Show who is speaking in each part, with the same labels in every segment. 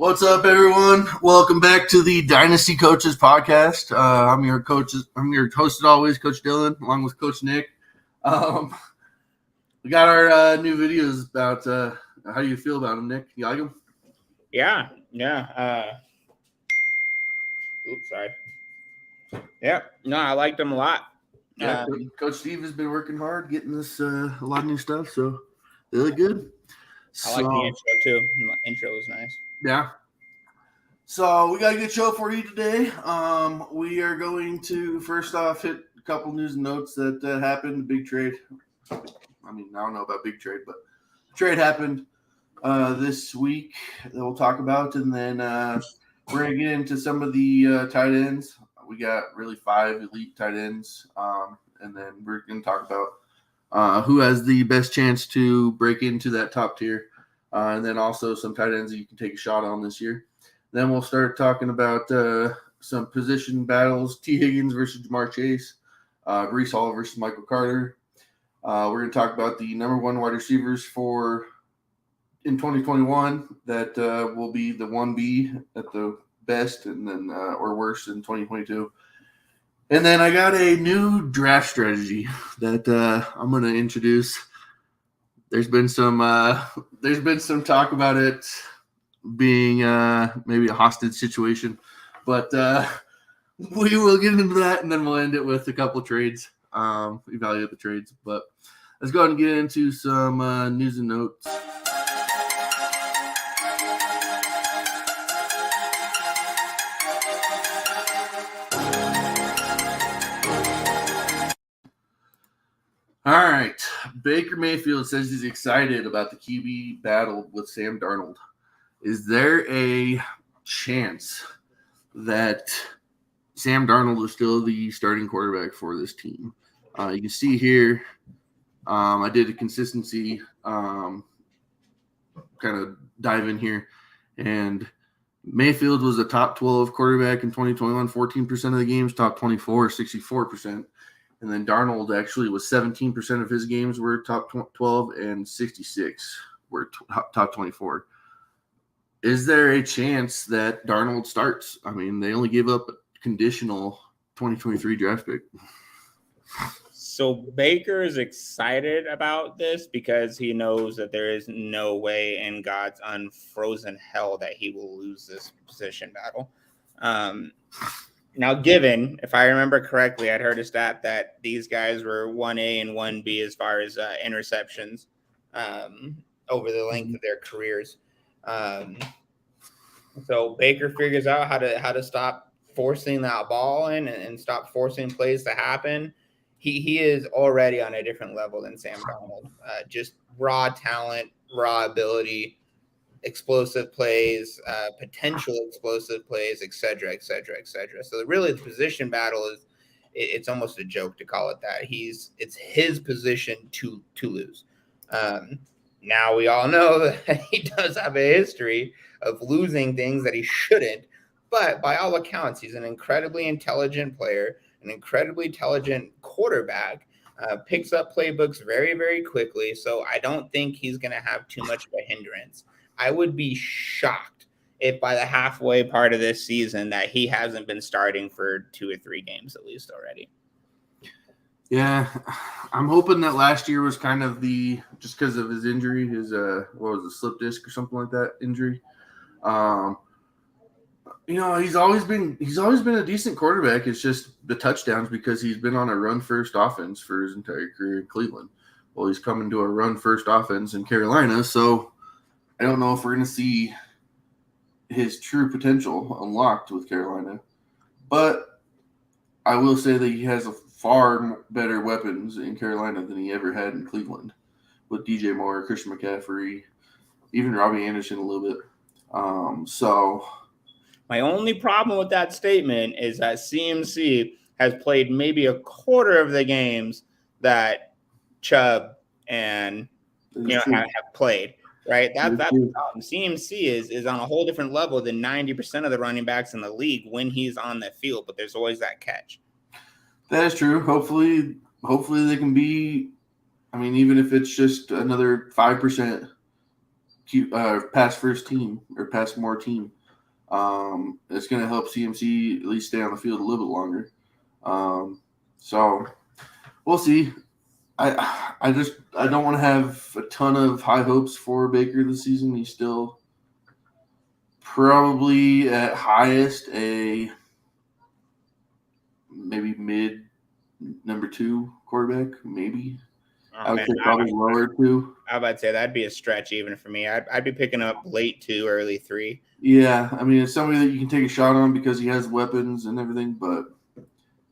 Speaker 1: What's up, everyone? Welcome back to the Dynasty Coaches podcast. I'm your host as always, Coach Dylan, along with Coach Nick. We got our new videos about how do you feel about them, Nick? You like them?
Speaker 2: Yeah. Sorry. Yeah. No, I liked them a lot.
Speaker 1: Yeah, Coach Steve has been working hard getting us a lot of new stuff, so they look good.
Speaker 2: I like the intro too. The intro was nice.
Speaker 1: Yeah. So we got a good show for you today. We are going to first off hit a couple news and notes that happened. Big trade. I mean, I don't know about big trade, but trade happened this week that we'll talk about, and then we're gonna get into some of the tight ends. We got really 5 elite tight ends, and then we're gonna talk about who has the best chance to break into that top tier, and then also some tight ends that you can take a shot on this year. Then we'll start talking about some position battles: T. Higgins versus Jamar Chase, Breece Hall versus Michael Carter. We're going to talk about the number 1 wide receivers in 2021 that will be the 1B at the best, and then or worse in 2022. And then I got a new draft strategy that I'm going to introduce. There's been some talk about it being maybe a hostage situation, but we will get into that, and then we'll end it with a couple trades, evaluate the trades. But let's go ahead and get into some news and notes. All right, Baker Mayfield says he's excited about the QB battle with Sam Darnold. Is there a chance that Sam Darnold is still the starting quarterback for this team? You can see here, I did a consistency kind of dive in here, and Mayfield was a top 12 quarterback in 2021, 14% of the games, top 24, 64%. And then Darnold actually was 17% of his games were top 12 and 66 were top 24. Is there a chance that Darnold starts? I mean, they only gave up a conditional 2023 draft pick.
Speaker 2: So Baker is excited about this because he knows that there is no way in God's unfrozen hell that he will lose this position battle. Now, given, if I remember correctly, I'd heard a stat that these guys were 1A and 1B as far as interceptions over the length of their careers. So Baker figures out how to stop forcing that ball in and stop forcing plays to happen. He is already on a different level than Sam Darnold. Just raw talent, raw ability, explosive plays, potential explosive plays, et cetera, et cetera, et cetera. So really the position battle it's almost a joke to call it that. It's his position to lose. Now we all know that he does have a history of losing things that he shouldn't, but by all accounts, he's an incredibly intelligent player, an incredibly intelligent quarterback, picks up playbooks very, very quickly. So I don't think he's going to have too much of a hindrance. I would be shocked if by the halfway part of this season that he hasn't been starting for 2 or 3 games at least already.
Speaker 1: Yeah, I'm hoping that last year was kind of just because of his injury, his slip disc or something like that injury. He's always been a decent quarterback. It's just the touchdowns because he's been on a run first offense for his entire career in Cleveland. Well, he's coming to a run first offense in Carolina, so I don't know if we're going to see his true potential unlocked with Carolina. But I will say that he has a far better weapons in Carolina than he ever had in Cleveland with DJ Moore, Christian McCaffrey, even Robbie Anderson a little bit. So
Speaker 2: my only problem with that statement is that CMC has played maybe a quarter of the games that Chubb and have played. Right, that's the problem. CMC is on a whole different level than 90% of the running backs in the league when he's on the field. But there's always that catch.
Speaker 1: That is true. Hopefully they can be. I mean, even if it's just another 5% pass first team or pass more team, It's going to help CMC at least stay on the field a little bit longer. So we'll see. I don't want to have a ton of high hopes for Baker this season. He's still probably at highest a maybe mid number 2 quarterback, maybe. I would say probably lower 2.
Speaker 2: I would say that'd be a stretch even for me. I'd be picking up late 2, early 3.
Speaker 1: Yeah, I mean, it's somebody that you can take a shot on because he has weapons and everything, but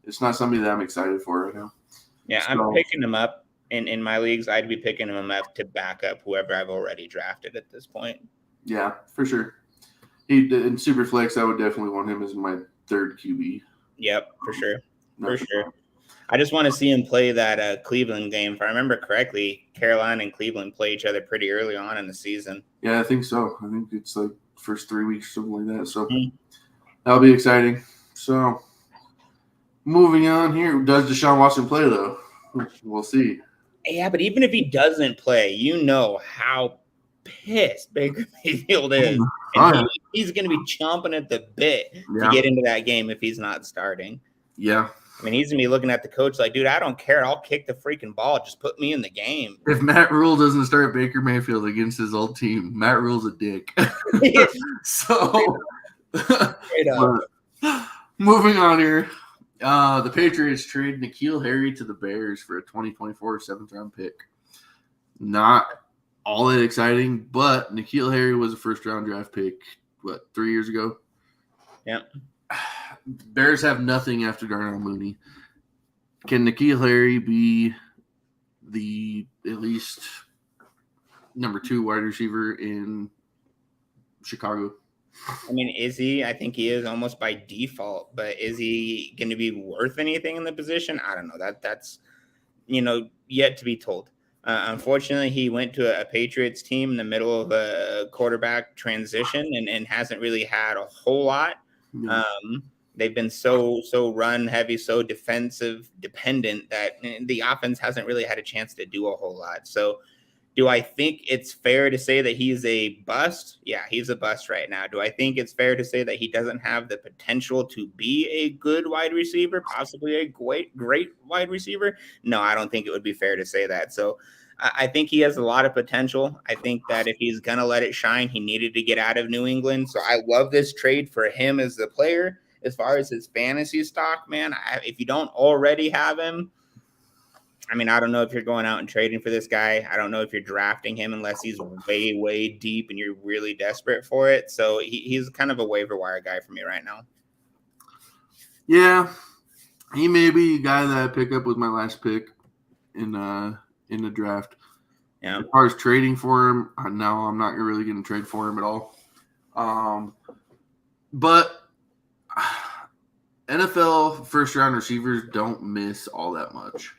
Speaker 1: it's not somebody that I'm excited for right now.
Speaker 2: Yeah, so, I'm picking him up in my leagues. I'd be picking him up to back up whoever I've already drafted at this point.
Speaker 1: Yeah, for sure. In Superflex, I would definitely want him as my 3rd QB.
Speaker 2: Yep, for sure. For sure. I just want to see him play that Cleveland game. If I remember correctly, Carolina and Cleveland play each other pretty early on in the season.
Speaker 1: Yeah, I think so. I think it's like first 3 weeks, something like that. So that'll be exciting. So moving on here, does Deshaun Watson play though? We'll see.
Speaker 2: Yeah, but even if he doesn't play, you know how pissed Baker Mayfield is. And he's going to be chomping at the bit to get into that game if he's not starting.
Speaker 1: Yeah.
Speaker 2: I mean, he's going to be looking at the coach like, dude, I don't care. I'll kick the freaking ball. Just put me in the game.
Speaker 1: If Matt Rule doesn't start Baker Mayfield against his old team, Matt Rule's a dick. So, moving on here. The Patriots trade N'Keal Harry to the Bears for a 2024 7th-round pick. Not all that exciting, but N'Keal Harry was a first-round draft pick, 3 years ago?
Speaker 2: Yep.
Speaker 1: Bears have nothing after Darnell Mooney. Can N'Keal Harry be the at least number 2 wide receiver in Chicago?
Speaker 2: I mean, is he? I think he is almost by default, but is he going to be worth anything in the position? I don't know. That's yet to be told. Unfortunately, he went to a Patriots team in the middle of a quarterback transition and hasn't really had a whole lot. They've been so run heavy, so defensive dependent that the offense hasn't really had a chance to do a whole lot. So do I think it's fair to say that he's a bust? Yeah, he's a bust right now. Do I think it's fair to say that he doesn't have the potential to be a good wide receiver, possibly a great wide receiver? No, I don't think it would be fair to say that. So I think he has a lot of potential. I think that if he's going to let it shine, he needed to get out of New England. So I love this trade for him as the player. As far as his fantasy stock, man, if you don't already have him, I mean, I don't know if you're going out and trading for this guy. I don't know if you're drafting him unless he's way, way deep and you're really desperate for it. So he's kind of a waiver wire guy for me right now.
Speaker 1: Yeah, he may be a guy that I pick up with my last pick in the draft.
Speaker 2: Yeah.
Speaker 1: As far as trading for him, no, I'm not really going to trade for him at all. But NFL first-round receivers don't miss all that much.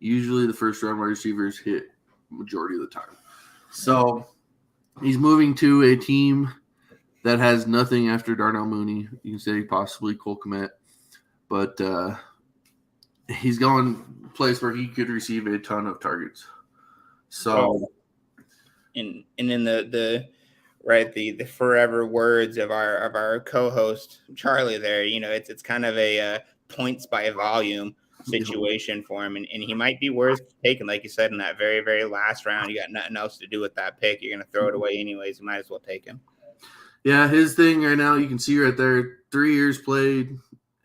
Speaker 1: Usually the first-round wide receivers hit majority of the time. So he's moving to a team that has nothing after Darnell Mooney. You can say possibly Cole Kmet. But he's going a place where he could receive a ton of targets. So,
Speaker 2: and in the forever words of our co-host Charlie there, it's kind of a points by volume situation for him, and he might be worth taking, like you said, in that very, very last round. You got nothing else to do with that pick. You're going to throw it away anyways. You might as well take him.
Speaker 1: Yeah, his thing right now, you can see right there, 3 years played.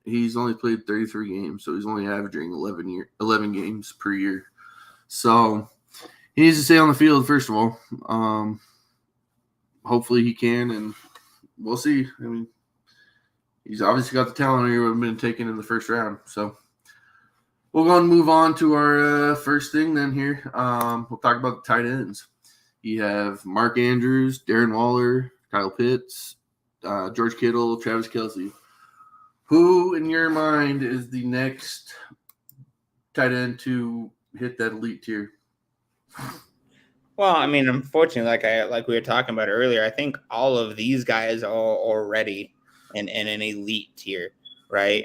Speaker 1: He's only played 33 games, so he's only averaging 11 games per year. So he needs to stay on the field, first of all. Hopefully he can, and we'll see. I mean, he's obviously got the talent here. We've been taken in the first round. So we'll go and move on to our first thing then here. We'll talk about the tight ends. You have Mark Andrews, Darren Waller, Kyle Pitts, George Kittle, Travis Kelce. Who, in your mind, is the next tight end to hit that elite tier?
Speaker 2: Well, I mean, unfortunately, like we were talking about earlier, I think all of these guys are already in an elite tier, right?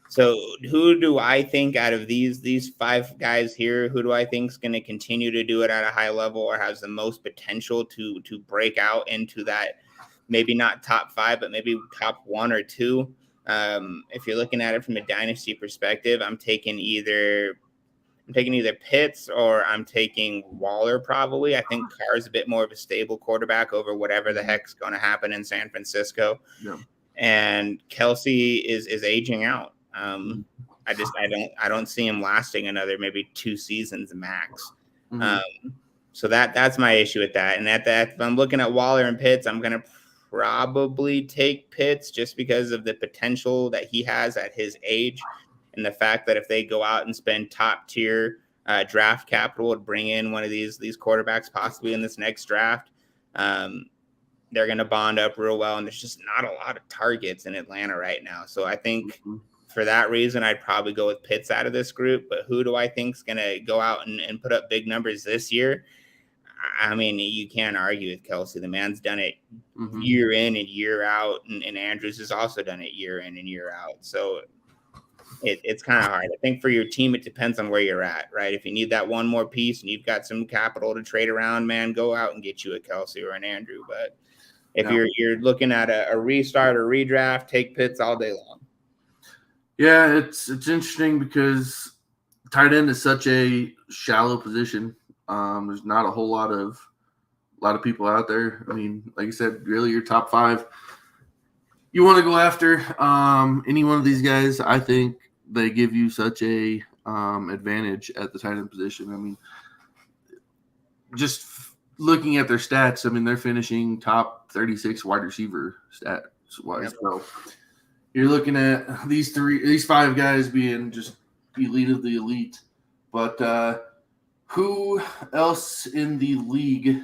Speaker 2: So who do I think out of these 5 guys here, who do I think is going to continue to do it at a high level or has the most potential to break out into that maybe not top 5, but maybe top 1 or 2. If you're looking at it from a dynasty perspective, I'm taking either Pitts or I'm taking Waller probably. I think Carr's a bit more of a stable quarterback over whatever the heck's going to happen in San Francisco.
Speaker 1: Yeah.
Speaker 2: And Kelsey is aging out. I don't see him lasting another maybe 2 seasons max. So that's my issue with that. And if I'm looking at Waller and Pitts, I'm going to probably take Pitts just because of the potential that he has at his age. And the fact that if they go out and spend top tier draft capital to bring in one of these quarterbacks possibly in this next draft, they're going to bond up real well. And there's just not a lot of targets in Atlanta right now. So I think for that reason, I'd probably go with Pitts out of this group. But who do I think is going to go out and put up big numbers this year? I mean, you can't argue with Kelsey. The man's done it year in and year out. And Andrews has also done it year in and year out. So it's kind of hard. I think for your team, it depends on where you're at, right? If you need that one more piece and you've got some capital to trade around, man, go out and get you a Kelsey or an Andrew. But if you're looking at a restart or redraft, take Pitts all day long.
Speaker 1: Yeah, it's interesting because tight end is such a shallow position. There's not a whole lot of people out there. I mean, like I said, really your top 5. You want to go after any one of these guys. I think they give you such a advantage at the tight end position. I mean, just looking at their stats, I mean, they're finishing top 36 wide receiver stats wise. Yep. So you're looking at these 5 guys being just elite of the elite. But who else in the league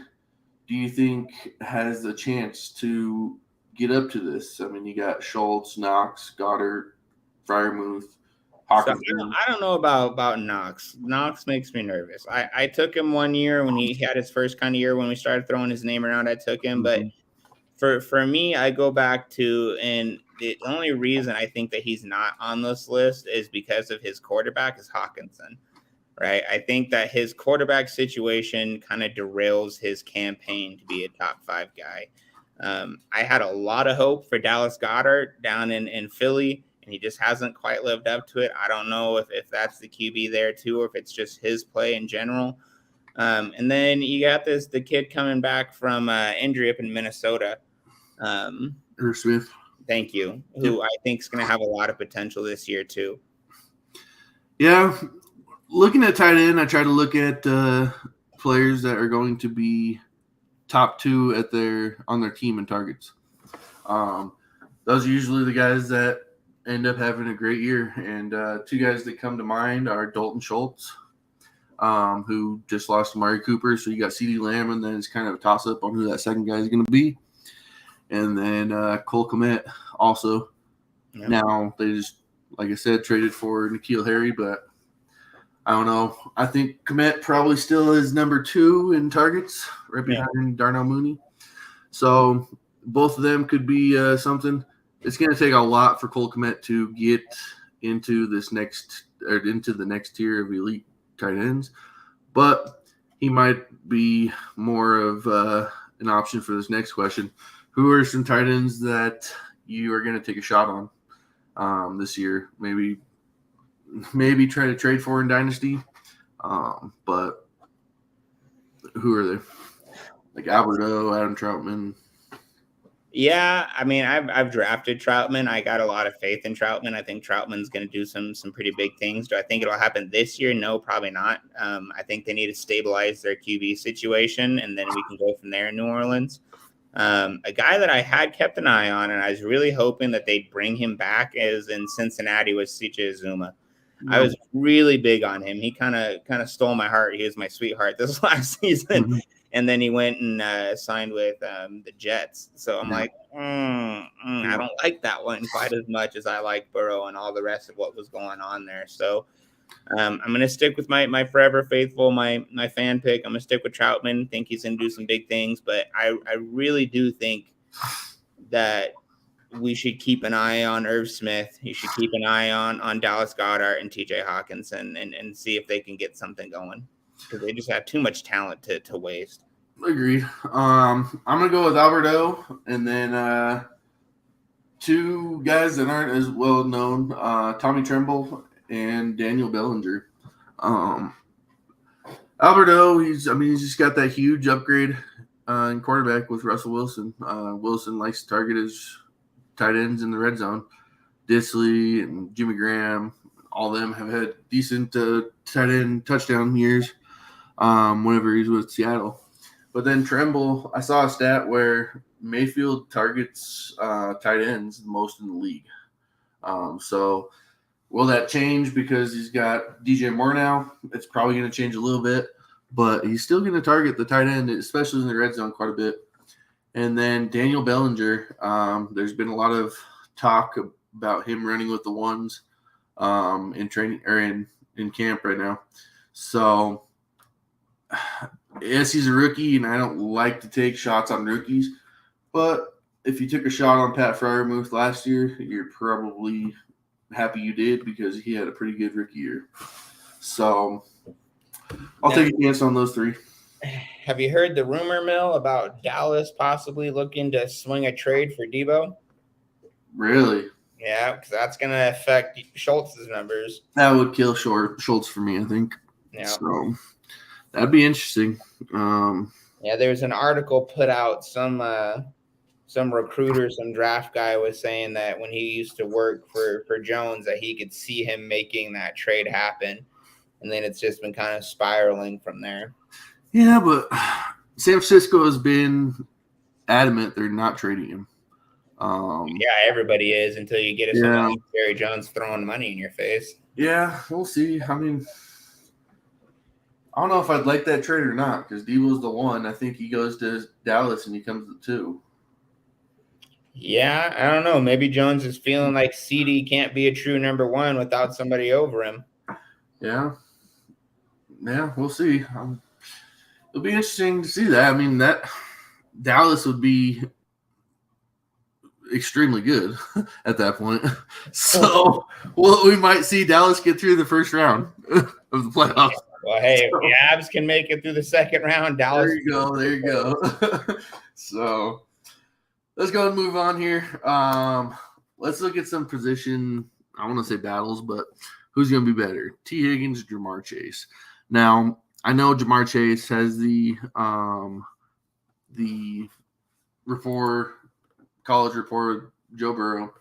Speaker 1: do you think has a chance to get up to this? I mean, you got Schultz, Knox, Goddard, Freiermuth, Hawkins.
Speaker 2: So I don't know about Knox. Knox makes me nervous. I took him one year when he had his first kind of year when we started throwing his name around. I took him, but for me, I go back to, and the only reason I think that he's not on this list is because of his quarterback is Hawkinson, right? I think that his quarterback situation kind of derails his campaign to be a top 5 guy. I had a lot of hope for Dallas Goedert down in Philly, and he just hasn't quite lived up to it. I don't know if that's the QB there too, or if it's just his play in general. And then you got the kid coming back from injury up in Minnesota.
Speaker 1: Irv Smith.
Speaker 2: Thank you. Who I think is going to have a lot of potential this year too.
Speaker 1: Yeah. Looking at tight end, I try to look at players that are going to be top 2 on their team in targets. Those are usually the guys that end up having a great year. And 2 guys that come to mind are Dalton Schultz, who just lost Amari Cooper. So you got CeeDee Lamb, and then it's kind of a toss-up on who that second guy is going to be. And then Cole Kmet also. Yep. Now, they just, like I said, traded for N'Keal Harry, but I don't know. I think Kmet probably still is number 2 in targets, right behind Darnell Mooney. So both of them could be something. It's going to take a lot for Cole Kmet to get into the next tier of elite tight ends, but he might be more of an option for this next question. Who are some tight ends that you are going to take a shot on this year? Maybe try to trade for in Dynasty. But who are they? Like Alberto, Adam Troutman.
Speaker 2: Yeah, I mean, I've drafted Troutman. I got a lot of faith in Troutman. I think Troutman's going to do some pretty big things. Do I think it'll happen this year? No, probably not. I think they need to stabilize their QB situation, and then we can go from there in New Orleans. A guy that I had kept an eye on, and I was really hoping that they'd bring him back as in Cincinnati, was CJ Uzomah. I was really big on him. He kind of stole my heart. He was my sweetheart this last season. And then he went and signed with the Jets. So I'm like, I don't like that one quite as much as I like Burrow and all the rest of what was going on there. So I'm going to stick with my forever faithful, my fan pick. I'm going to stick with Troutman. Think he's going to do some big things. But I really do think that we should keep an eye on Irv Smith. You should keep an eye on Dallas Goedert and TJ Hawkinson and see if they can get something going, because they just have too much talent to waste.
Speaker 1: Agreed. I'm gonna go with Alberto, and then two guys that aren't as well known: Tommy Tremble and Daniel Bellinger. Um, Alberto, he's just got that huge upgrade in quarterback with Russell Wilson. Wilson likes to target his tight ends in the red zone. Disley and Jimmy Graham, all of them have had decent tight end touchdown years whenever he's with Seattle. But then Tremble, I saw a stat where Mayfield targets tight ends the most in the league. So will that change because he's got DJ Moore now? It's probably going to change a little bit, but he's still going to target the tight end, especially in the red zone, quite a bit. And then Daniel Bellinger, there's been a lot of talk about him running with the ones in training or in camp right now. So yes, he's a rookie, and I don't like to take shots on rookies, but if you took a shot on Pat Freiermuth last year, you're probably happy you did because he had a pretty good rookie year. So I'll take a chance on those three.
Speaker 2: Have you heard the rumor mill about Dallas possibly looking to swing a trade for Debo?
Speaker 1: Really?
Speaker 2: Yeah, because that's going to affect Schultz's numbers.
Speaker 1: That would kill Schultz for me, I think.
Speaker 2: Yeah.
Speaker 1: So that'd be interesting.
Speaker 2: Yeah, there's an article put out. Some recruiter, some draft guy was saying that when he used to work for Jones, that he could see him making that trade happen, and then it's just been kind of spiraling from there.
Speaker 1: Yeah, but San Francisco has been adamant they're not trading him.
Speaker 2: Yeah, everybody is until you get someone like Jerry Jones throwing money in your face.
Speaker 1: Yeah, we'll see. I mean, I don't know if I'd like that trade or not because Debo's the one. I think he goes to Dallas and he comes to two.
Speaker 2: Yeah, I don't know. Maybe Jones is feeling like CD can't be a true number one without somebody over him.
Speaker 1: Yeah, we'll see. It'll be interesting to see that. I mean, that Dallas would be extremely good at that point. So, we might see Dallas get through the first round of the playoffs.
Speaker 2: Well, hey, if the Avs can make it through the second round, Dallas.
Speaker 1: There you go. So, let's go and move on here. Let's look at some position, I want to say battles, but who's going to be better? T. Higgins or Jamar Chase? Now, I know Jamar Chase has the college report with Joe Burrow,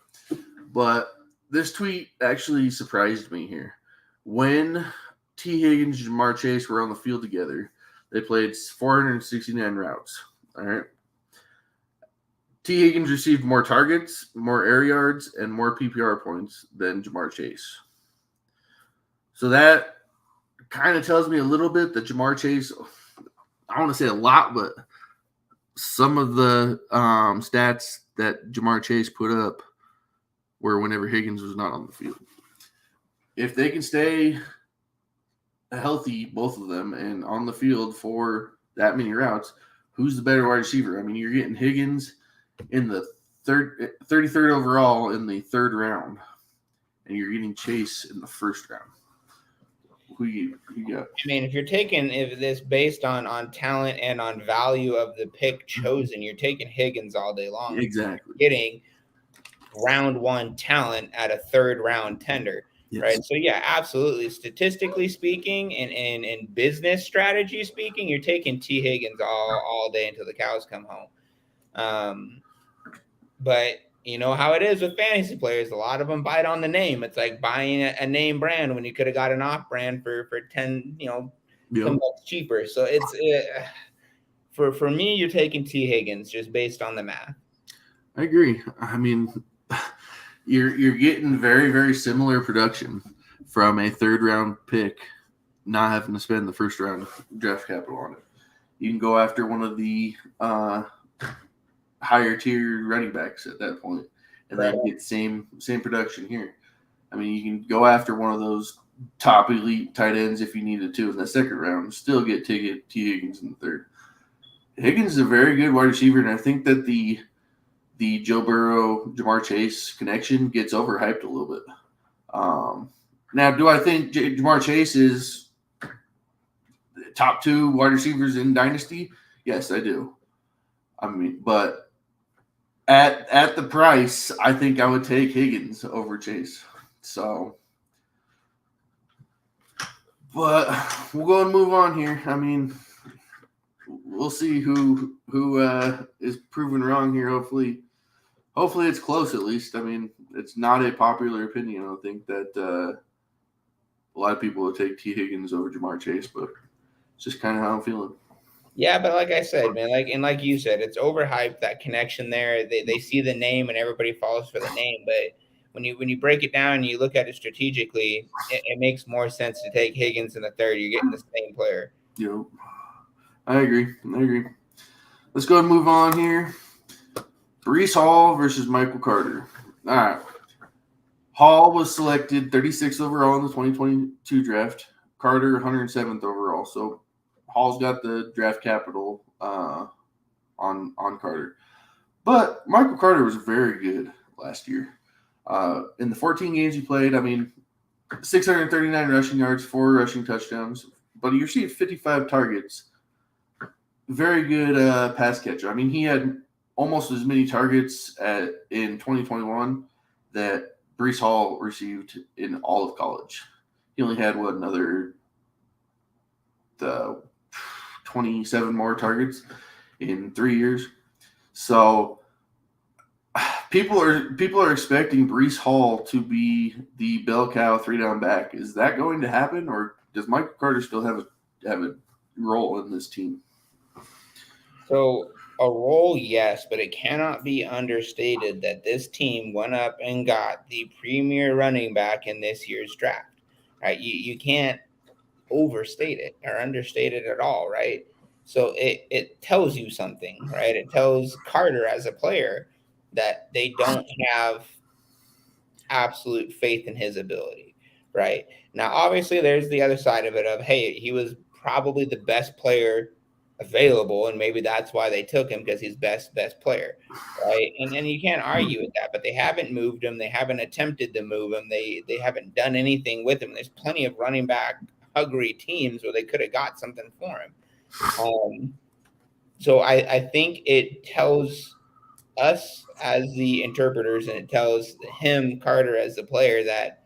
Speaker 1: but this tweet actually surprised me here. When T. Higgins and Jamar Chase were on the field together, they played 469 routes. All right. T. Higgins received more targets, more air yards, and more PPR points than Jamar Chase. So that kind of tells me a little bit that Jamar Chase, I don't want to say a lot, but some of the stats that Jamar Chase put up were whenever Higgins was not on the field. If they can stay healthy, both of them, and on the field for that many routes, who's the better wide receiver? I mean, you're getting Higgins in the 33rd overall in the third round, and you're getting Chase in the first round. Who you got?
Speaker 2: I mean, if this based on talent and on value of the pick chosen, you're taking Higgins all day long.
Speaker 1: Exactly.
Speaker 2: Getting round one talent at a third round tender. Yes. Right. So yeah, absolutely. Statistically speaking and business strategy speaking, you're taking T. Higgins all day until the cows come home. But you know how it is with fantasy players. A lot of them bite on the name. It's like buying a name brand when you could have got an off brand for 10, $10 cheaper. So it's for me, you're taking T. Higgins just based on the math.
Speaker 1: I agree. I mean, you're getting very, very similar production from a third round pick, not having to spend the first round draft capital on it. You can go after one of the higher tier running backs at that point, and then get same production here. I mean, you can go after one of those top elite tight ends if you needed to in the second round, still get T. Higgins in the third. Higgins is a very good wide receiver, and I think that the Joe Burrow, Jamar Chase connection gets overhyped a little bit. Now, do I think Jamar Chase is top two wide receivers in Dynasty? Yes, I do. I mean, but at the price, I think I would take Higgins over Chase. So, but we'll go and move on here. I mean, we'll see who is proven wrong here. Hopefully it's close at least. I mean, it's not a popular opinion. I don't think that a lot of people will take T. Higgins over Jamar Chase, but it's just kind of how I'm feeling.
Speaker 2: Yeah, but like I said, man, like you said, it's overhyped, that connection there. They see the name and everybody falls for the name, but when you break it down and you look at it strategically, it makes more sense to take Higgins in the third. You're getting the same player.
Speaker 1: Yep. I agree. Let's go and move on here. Breece Hall versus Michael Carter. All right. Hall was selected 36th overall in the 2022 draft. Carter 107th overall. So Hall's got the draft capital on Carter. But Michael Carter was very good last year. In the 14 games he played, I mean, 639 rushing yards, 4 rushing touchdowns. But he received 55 targets. Very good pass catcher. I mean, he had almost as many targets in 2021 that Breece Hall received in all of college. He only had, another 27 more targets in 3 years. So people are expecting Breece Hall to be the bell cow 3-down back. Is that going to happen, or does Michael Carter still have a role in this team?
Speaker 2: So a role, yes, but it cannot be understated that this team went up and got the premier running back in this year's draft. Right? You can't overstate it or understate it at all, right? So it tells you something, right? It tells Carter as a player that they don't have absolute faith in his ability, right? Now, obviously, there's the other side of it of, hey, he was probably the best player available, and maybe that's why they took him, because he's best player, right? And you can't argue with that, but they haven't moved him. They haven't attempted to move him. They haven't done anything with him. There's plenty of running back hungry teams where they could have got something for him. So I think it tells us as the interpreters, and it tells him, Carter, as the player, that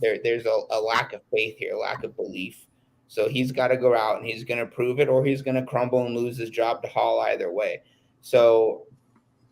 Speaker 2: there's a lack of faith here, a lack of belief. So he's got to go out and he's going to prove it, or he's going to crumble and lose his job to Hall either way. So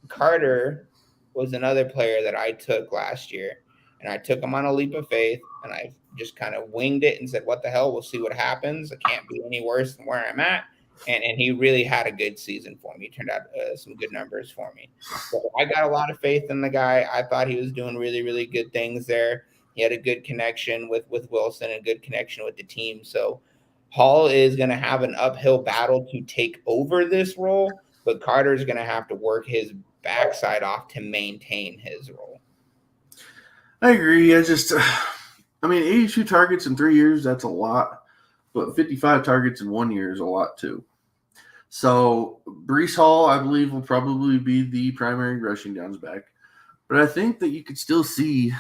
Speaker 2: Carter was another player that I took last year, and I took him on a leap of faith, and I just kind of winged it and said, what the hell, we'll see what happens. It can't be any worse than where I'm at. And he really had a good season for me. He turned out some good numbers for me. So I got a lot of faith in the guy. I thought he was doing really, really good things there. He had a good connection with Wilson and a good connection with the team. So Hall is going to have an uphill battle to take over this role, but Carter is going to have to work his backside off to maintain his role.
Speaker 1: I agree. I mean, 82 targets in 3 years, that's a lot. But 55 targets in 1 year is a lot too. So Breece Hall, I believe, will probably be the primary rushing downs back. But I think that you could still see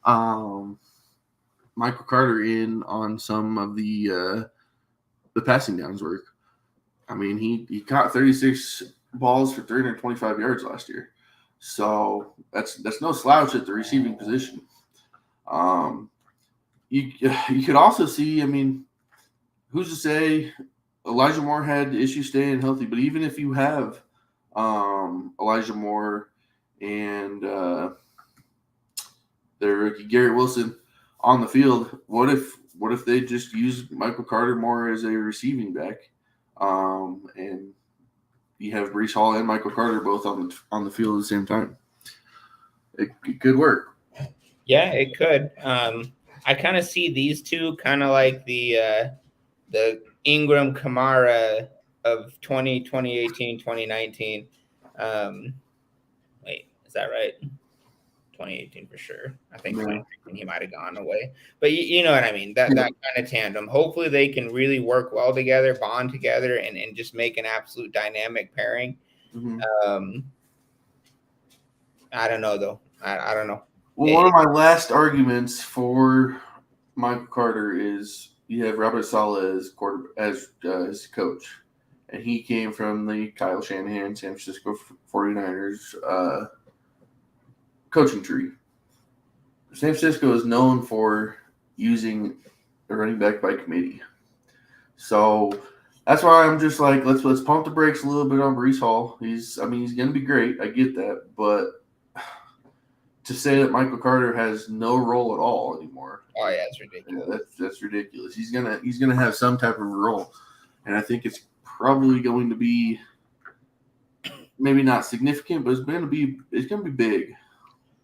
Speaker 1: Michael Carter in on some of the passing downs work. I mean, he caught 36 balls for 325 yards last year. So that's no slouch at the receiving position. You could also see, I mean, who's to say Elijah Moore had issues staying healthy? But even if you have Elijah Moore and their rookie Garrett Wilson on the field, what if they just use Michael Carter more as a receiving back, and you have Breece Hall and Michael Carter both on the field at the same time? It could work.
Speaker 2: Yeah, it could. I kind of see these two kind of like the Ingram Kamara of 2018, 2019. Wait, is that right? 2018 for sure. I think 2019 he might have gone away. But you know what I mean? That kind of tandem. Hopefully they can really work well together, bond together, and just make an absolute dynamic pairing.
Speaker 1: Mm-hmm.
Speaker 2: I don't know, though. I don't know.
Speaker 1: Well, one of my last arguments for Michael Carter is you have Robert Saleh as his coach. and he came from the Kyle Shanahan San Francisco 49ers coaching tree. San Francisco is known for using a running back by committee. So that's why I'm just like, let's pump the brakes a little bit on Breece Hall. He's going to be great. I get that, but to say that Michael Carter has no role at all anymore.
Speaker 2: Oh yeah, it's ridiculous.
Speaker 1: Yeah, that's ridiculous. He's gonna have some type of role, and I think it's probably going to be maybe not significant, but it's gonna be big.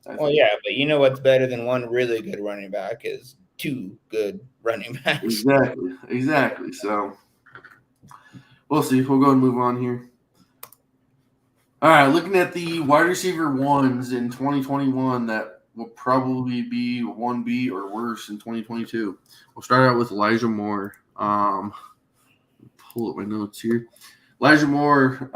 Speaker 2: Well, yeah, but you know what's better than one really good running back is two good running backs.
Speaker 1: Exactly. So we'll see. We'll go and move on here. All right, looking at the wide receiver ones in 2021 that will probably be 1B or worse in 2022. We'll start out with Elijah Moore. Pull up my notes here. Elijah Moore,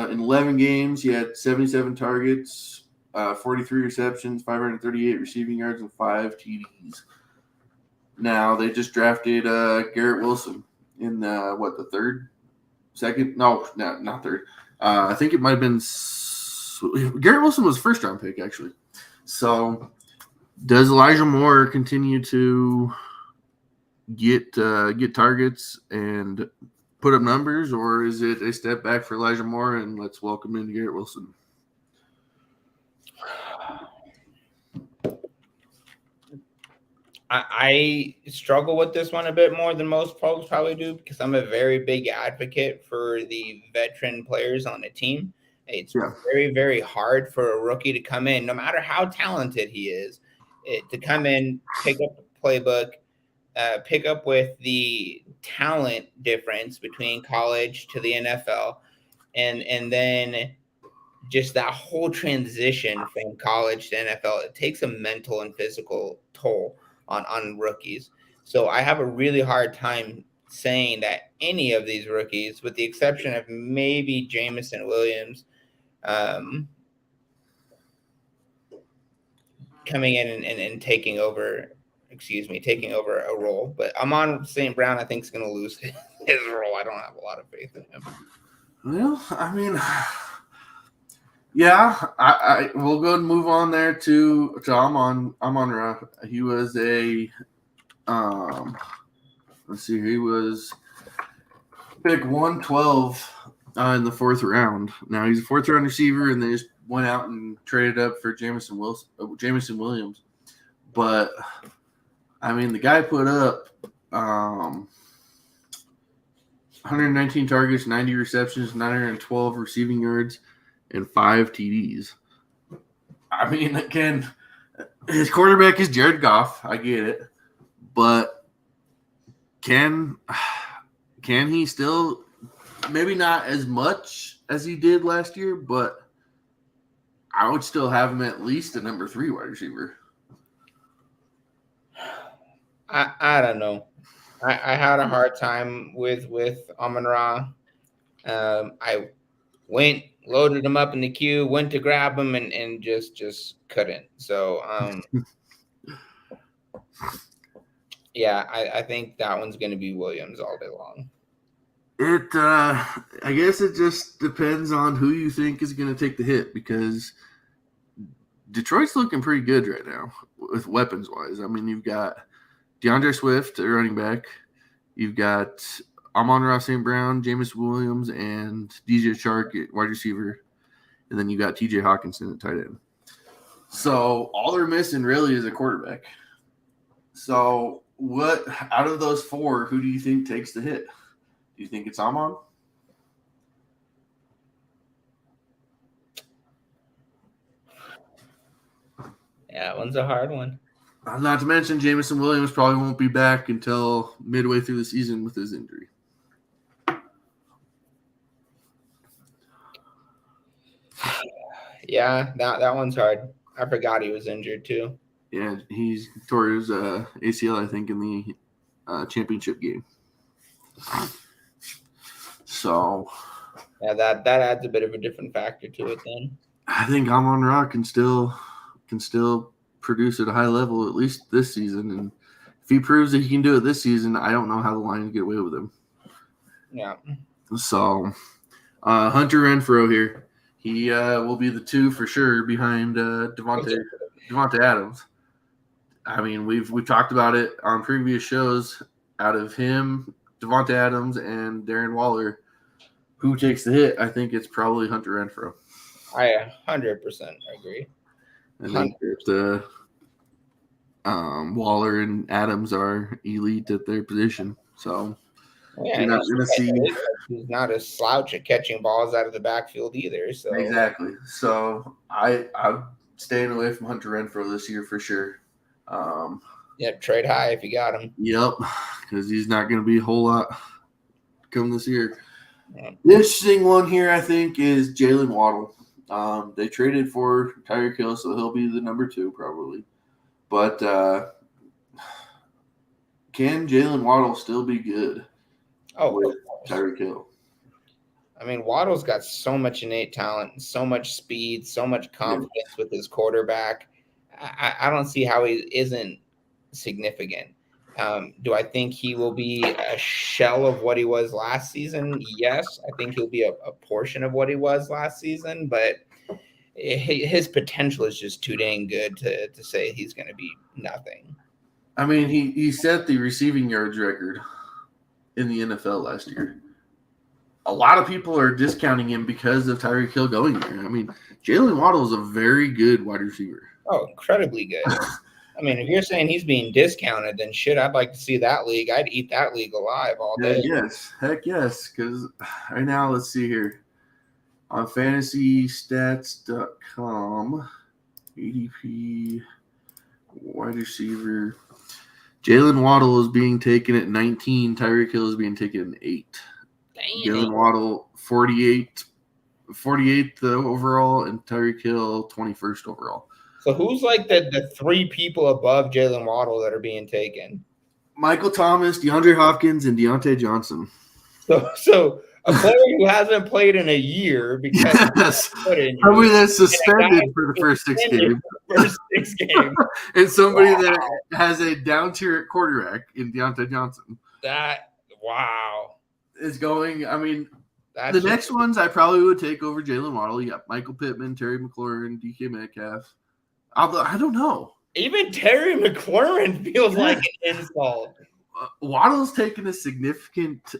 Speaker 1: in 11 games, he had 77 targets, 43 receptions, 538 receiving yards, and 5 TDs. Now, they just drafted Garrett Wilson in, the third? Second? No, not third. I think it might have been Garrett Wilson was first-round pick, actually. So, does Elijah Moore continue to get targets and put up numbers, or is it a step back for Elijah Moore and let's welcome in Garrett Wilson?
Speaker 2: I struggle with this one a bit more than most folks probably do because I'm a very big advocate for the veteran players on the team. It's very, very hard for a rookie to come in, no matter how talented he is, to come in, pick up the playbook, pick up with the talent difference between college to the NFL, and then just that whole transition from college to NFL. It takes a mental and physical toll on rookies. So I have a really hard time saying that any of these rookies, with the exception of maybe Jameson Williams, coming in and taking over a role. But Amon St. Brown, I think, is going to lose his role. I don't have a lot of faith in him.
Speaker 1: Well, I mean, yeah, I we'll go and move on there to Amon-Ra. He was a let's see, he was pick 112 in the fourth round. Now he's a fourth round receiver, and they just went out and traded up for Jameson Williams. But I mean, the guy put up 119 targets, 90 receptions, 912 receiving yards, and 5 TDs. I mean, again, his quarterback is Jared Goff. I get it, but can he still? Maybe not as much as he did last year, but I would still have him at least a number 3 wide receiver.
Speaker 2: I don't know. I had a hard time with Amon-Ra. I loaded him up in the queue, went to grab him, and just couldn't. So yeah, I think that one's going to be Williams all day long.
Speaker 1: I guess it just depends on who you think is going to take the hit, because Detroit's looking pretty good right now with weapons wise. I mean, you've got DeAndre Swift, a running back. You've got Amon-Ra St. Brown, Jameson Williams, and DJ Chark at wide receiver. And then you got TJ Hawkinson at tight end. So all they're missing really is a quarterback. So what out of those 4, who do you think takes the hit? Do you think it's Amon?
Speaker 2: Yeah, that one's a hard one.
Speaker 1: Not to mention, Jameson Williams probably won't be back until midway through the season with his injury.
Speaker 2: Yeah, that one's hard. I forgot he was injured too.
Speaker 1: Yeah, he's tore his ACL, I think, in the championship game. So
Speaker 2: yeah, that adds a bit of a different factor to it then.
Speaker 1: I think Amon-Ra can still produce at a high level at least this season, and if he proves that he can do it this season, I don't know how the Lions get away with him.
Speaker 2: Yeah.
Speaker 1: So Hunter Renfrow here. He will be the 2 for sure behind Devontae Adams. I mean, we've talked about it on previous shows. Out of him, Devontae Adams, and Darren Waller, who takes the hit? I think it's probably Hunter Renfrow.
Speaker 2: I 100% agree.
Speaker 1: I think that Waller and Adams are elite at their position. So
Speaker 2: yeah,
Speaker 1: you're not going to see.
Speaker 2: He's not a slouch at catching balls out of the backfield either. So
Speaker 1: exactly. So I'm staying away from Hunter Renfrow this year for sure.
Speaker 2: Yep, trade high if you got him.
Speaker 1: Yep, because he's not going to be a whole lot come this year. Yeah. The interesting one here, I think, is Jalen Waddle. They traded for Tyreek Hill, so he'll be the number 2 probably. But can Jalen Waddle still be good with Tyreek Hill?
Speaker 2: I mean, Waddle's got so much innate talent, so much speed, so much confidence with his quarterback. I don't see how he isn't significant. Do I think he will be a shell of what he was last season? Yes, I think he'll be a portion of what he was last season, but his potential is just too dang good to say he's going to be nothing.
Speaker 1: I mean, he set the receiving yards record in the NFL last year. A lot of people are discounting him because of Tyreek Hill going there. I mean, Jalen Waddle is a very good wide receiver.
Speaker 2: Oh, incredibly good. I mean, if you're saying he's being discounted, then shit, I'd like to see that league. I'd eat that league alive all day.
Speaker 1: Heck yes. Because right now, let's see here. On fantasystats.com, ADP wide receiver. Jalen Waddle is being taken at 19. Tyreek Hill is being taken at 8. Jalen Waddle, 48th overall, and Tyreek Hill, 21st overall.
Speaker 2: So who's like the 3 people above Jalen Waddle that are being taken?
Speaker 1: Michael Thomas, DeAndre Hopkins, and Deontay Johnson.
Speaker 2: So a player who hasn't played in a year because
Speaker 1: somebody that's suspended for the first 6 games. And somebody that has a down tier at quarterback in Deontay Johnson. Is going. I mean, the next ones I probably would take over Jalen Waddle. You got Michael Pittman, Terry McLaurin, DK Metcalf. Although I don't know.
Speaker 2: Even Terry McLaurin feels like an insult.
Speaker 1: Waddle's taken a significant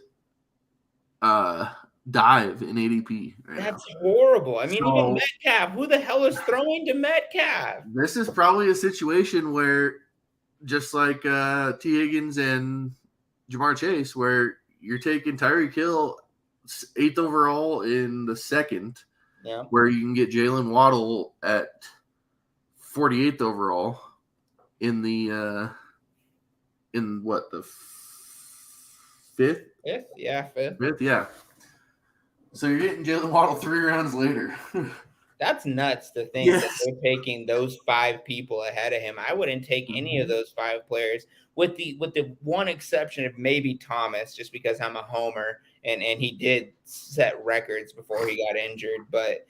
Speaker 1: dive in ADP.
Speaker 2: That's horrible. I mean, even Metcalf. Who the hell is throwing to Metcalf?
Speaker 1: This is probably a situation where, just like T. Higgins and Jamar Chase, where you're taking Tyreek Hill 8th overall in the 2nd, where you can get Jalen Waddle at 48th overall in the the 5th?
Speaker 2: 5th? Yeah, 5th.
Speaker 1: 5th, yeah. So you're getting Jalen Waddle 3 rounds later.
Speaker 2: That's nuts to think that they're taking those 5 people ahead of him. I wouldn't take any of those 5 players, with the one exception of maybe Thomas, just because I'm a homer and he did set records before he got injured. But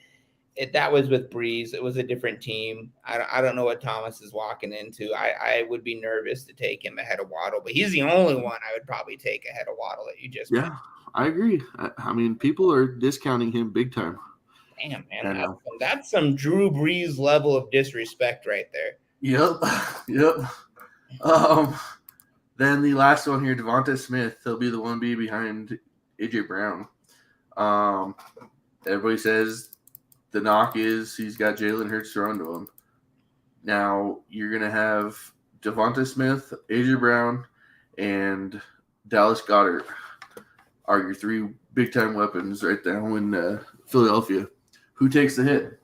Speaker 2: that was with Breeze. It was a different team. I don't know what Thomas is walking into. I would be nervous to take him ahead of Waddle, but he's the only one I would probably take ahead of Waddle that you just mentioned.
Speaker 1: I agree. I mean, people are discounting him big time.
Speaker 2: Damn, man. That's some Drew Brees level of disrespect right there.
Speaker 1: Yep. Then the last one here, Devonta Smith. He'll be the 1B behind A.J. Brown. Everybody says the knock is he's got Jalen Hurts thrown to him. Now, you're going to have Devonta Smith, A.J. Brown, and Dallas Goedert are your 3 big-time weapons right now in Philadelphia. Who takes the hit?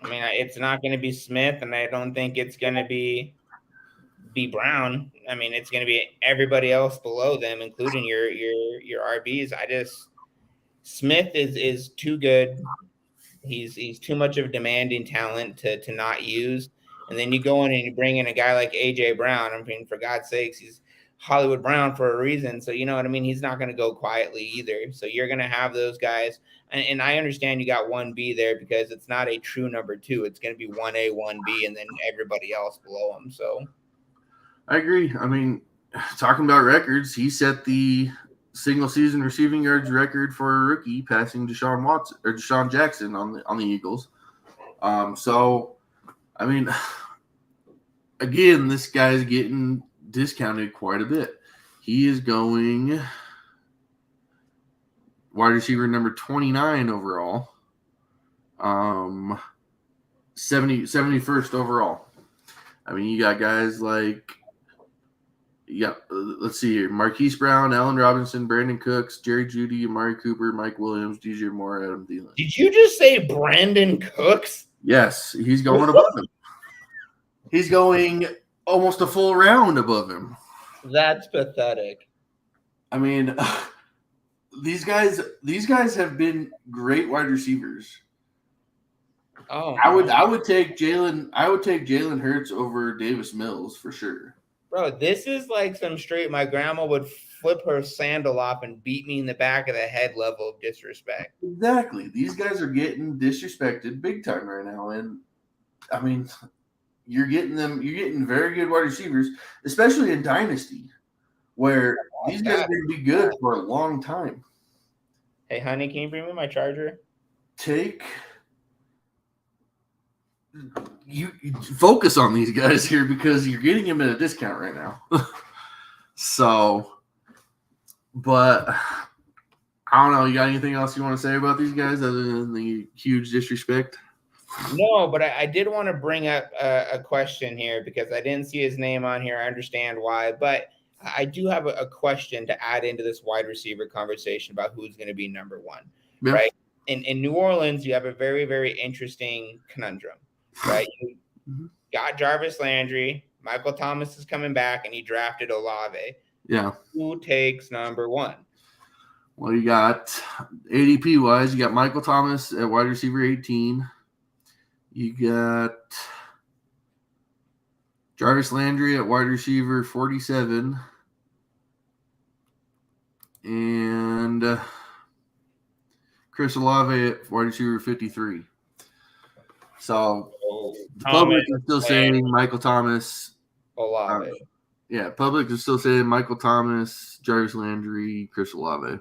Speaker 2: I mean, it's not going to be Smith, and I don't think it's going to be Brown. I mean, it's going to be everybody else below them, including your RBs. Smith is too good. He's too much of a demanding talent to not use. And then you go in and you bring in a guy like A.J. Brown. I mean, for God's sakes, he's Hollywood Brown for a reason. So, you know what I mean? He's not going to go quietly either. So you're going to have those guys. And I understand you got 1B there because it's not a true number 2. It's going to be 1A, 1B, and then everybody else below him. So
Speaker 1: I agree. I mean, talking about records, he set the single season receiving yards record for a rookie, passing Deshaun Jackson on the Eagles. So, I mean, again, this guy's getting discounted quite a bit. He is going wide receiver number 29 overall, 71st overall. I mean, you got guys like, let's see here: Marquise Brown, Allen Robinson, Brandon Cooks, Jerry Jeudy, Amari Cooper, Mike Williams, DJ Moore, Adam Thielen.
Speaker 2: Did you just say Brandon Cooks?
Speaker 1: Yes, he's going above him. He's going almost a full round above him.
Speaker 2: That's pathetic.
Speaker 1: I mean, these guys have been great wide receivers.
Speaker 2: Oh,
Speaker 1: I would take Jalen Hurts over Davis Mills for sure.
Speaker 2: Bro, this is like some straight. My grandma would flip her sandal off and beat me in the back of the head level of disrespect.
Speaker 1: Exactly. These guys are getting disrespected big time right now, and I mean, you're getting very good wide receivers, especially in Dynasty, where these guys are going to be good for a long time.
Speaker 2: Hey, honey, can you bring me my charger?
Speaker 1: You focus on these guys here because you're getting them at a discount right now. So, but I don't know. You got anything else you want to say about these guys other than the huge disrespect?
Speaker 2: No, but I did want to bring up a question here because I didn't see his name on here. I understand why, but I do have a question to add into this wide receiver conversation about who's going to be number one, right? In New Orleans, you have a very, very interesting conundrum, right? You got Jarvis Landry, Michael Thomas is coming back, and he drafted Olave.
Speaker 1: Yeah.
Speaker 2: Who takes number one?
Speaker 1: Well, you got ADP-wise, you got Michael Thomas at wide receiver 18. You got Jarvis Landry at wide receiver 47. And Chris Olave at wide receiver 53. So the public is still saying Michael Thomas.
Speaker 2: Olave.
Speaker 1: Public is still saying Michael Thomas, Jarvis Landry, Chris Olave.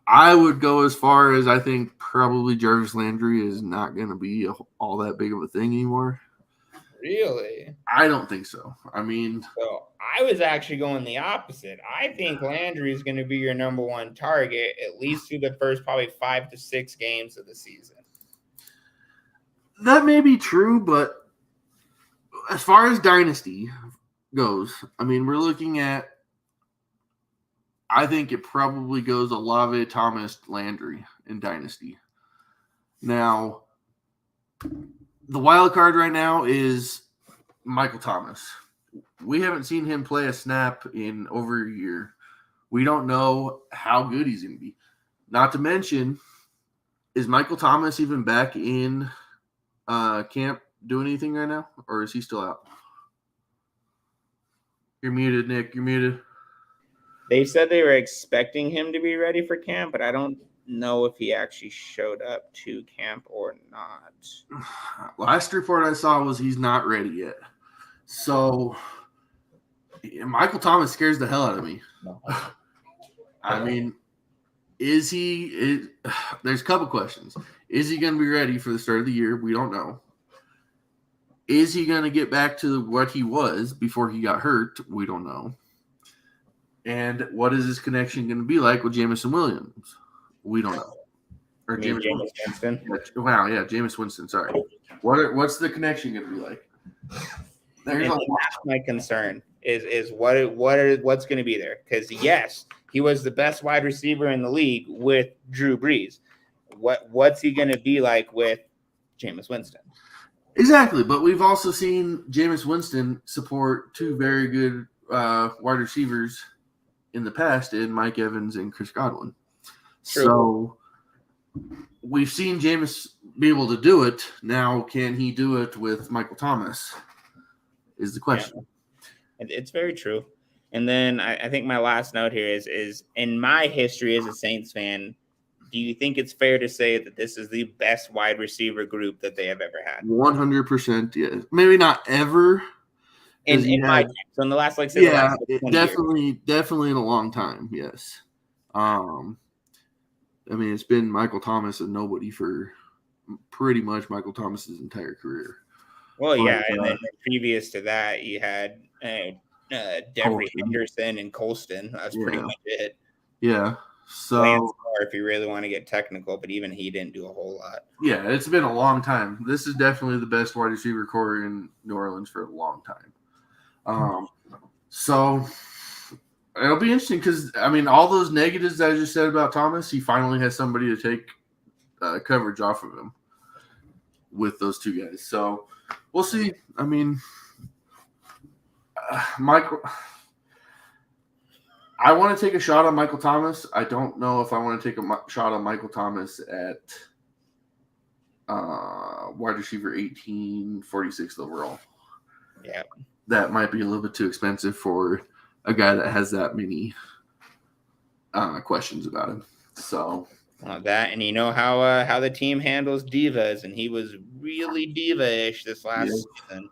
Speaker 1: I would go as far as I think probably Jarvis Landry is not going to be all that big of a thing anymore.
Speaker 2: Really?
Speaker 1: I don't think so. I mean,
Speaker 2: so I was actually going the opposite. I think Landry is going to be your number one target, at least through the first probably 5 to 6 games of the season.
Speaker 1: That may be true, but as far as Dynasty goes, I mean, we're looking at, I think it probably goes Olave, Thomas, Landry in Dynasty. Now, the wild card right now is Michael Thomas. We haven't seen him play a snap in over a year. We don't know how good he's going to be. Not to mention, is Michael Thomas even back in camp doing anything right now? Or is he still out? You're muted, Nick. You're muted.
Speaker 2: They said they were expecting him to be ready for camp, but I don't know if he actually showed up to camp or not.
Speaker 1: Last report I saw was he's not ready yet. So Michael Thomas scares the hell out of me. I mean, there's a couple questions. Is he going to be ready for the start of the year? We don't know. Is he going to get back to what he was before he got hurt? We don't know. And what is his connection going to be like with Jameson Williams? We don't know. Or Jameis Winston. Wow, yeah, Jameis Winston. Sorry. What's the connection going to be like?
Speaker 2: That's my concern. Is what's going to be there? Because yes, he was the best wide receiver in the league with Drew Brees. What's he going to be like with Jameis Winston?
Speaker 1: Exactly, but we've also seen Jameis Winston support two very good wide receivers in the past in Mike Evans and Chris Godwin. True. So we've seen Jameis be able to do it. Now, can he do it with Michael Thomas is the question.
Speaker 2: Yeah. It's very true. And then I think my last note here is in my history as a Saints fan, do you think it's fair to say that this is the best wide receiver group that they have ever had?
Speaker 1: 100%, yes. Maybe not ever,
Speaker 2: In my time. So in the last, like, say, the last 20 years.
Speaker 1: definitely in a long time. Yes. I mean, it's been Michael Thomas and nobody for pretty much Michael Thomas's entire career.
Speaker 2: Well, yeah, and then previous to that, you had Devery Henderson and Colston. That's pretty much it.
Speaker 1: Yeah. So
Speaker 2: Lance Moore, if you really want to get technical, but even he didn't do a whole lot.
Speaker 1: Yeah, it's been a long time. This is definitely the best wide receiver core in New Orleans for a long time. So it'll be interesting because, I mean, all those negatives that I just said about Thomas, he finally has somebody to take coverage off of him with those two guys. So we'll see. I mean, I want to take a shot on Michael Thomas. I don't know if I want to take a shot on Michael Thomas at wide receiver 18, 46th overall.
Speaker 2: Yeah.
Speaker 1: That might be a little bit too expensive for a guy that has that many questions about him. So
Speaker 2: that, and you know how the team handles divas, and he was really diva-ish this last season.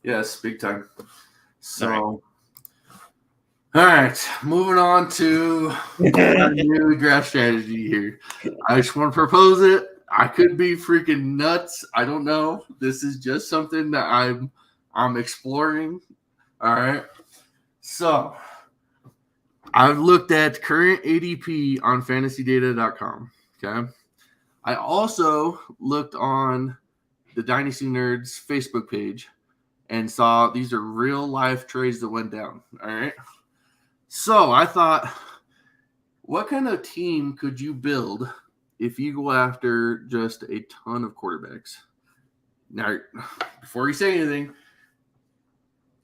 Speaker 1: Yes, big time. So all right, moving on to our new draft strategy here. I just want to propose it. I could be freaking nuts. I don't know. This is just something that I'm exploring. All right. So I've looked at current ADP on fantasydata.com. Okay. I also looked on the Dynasty Nerds Facebook page and saw these are real life trades that went down. All right. So I thought, what kind of team could you build if you go after just a ton of quarterbacks? Now, before you say anything,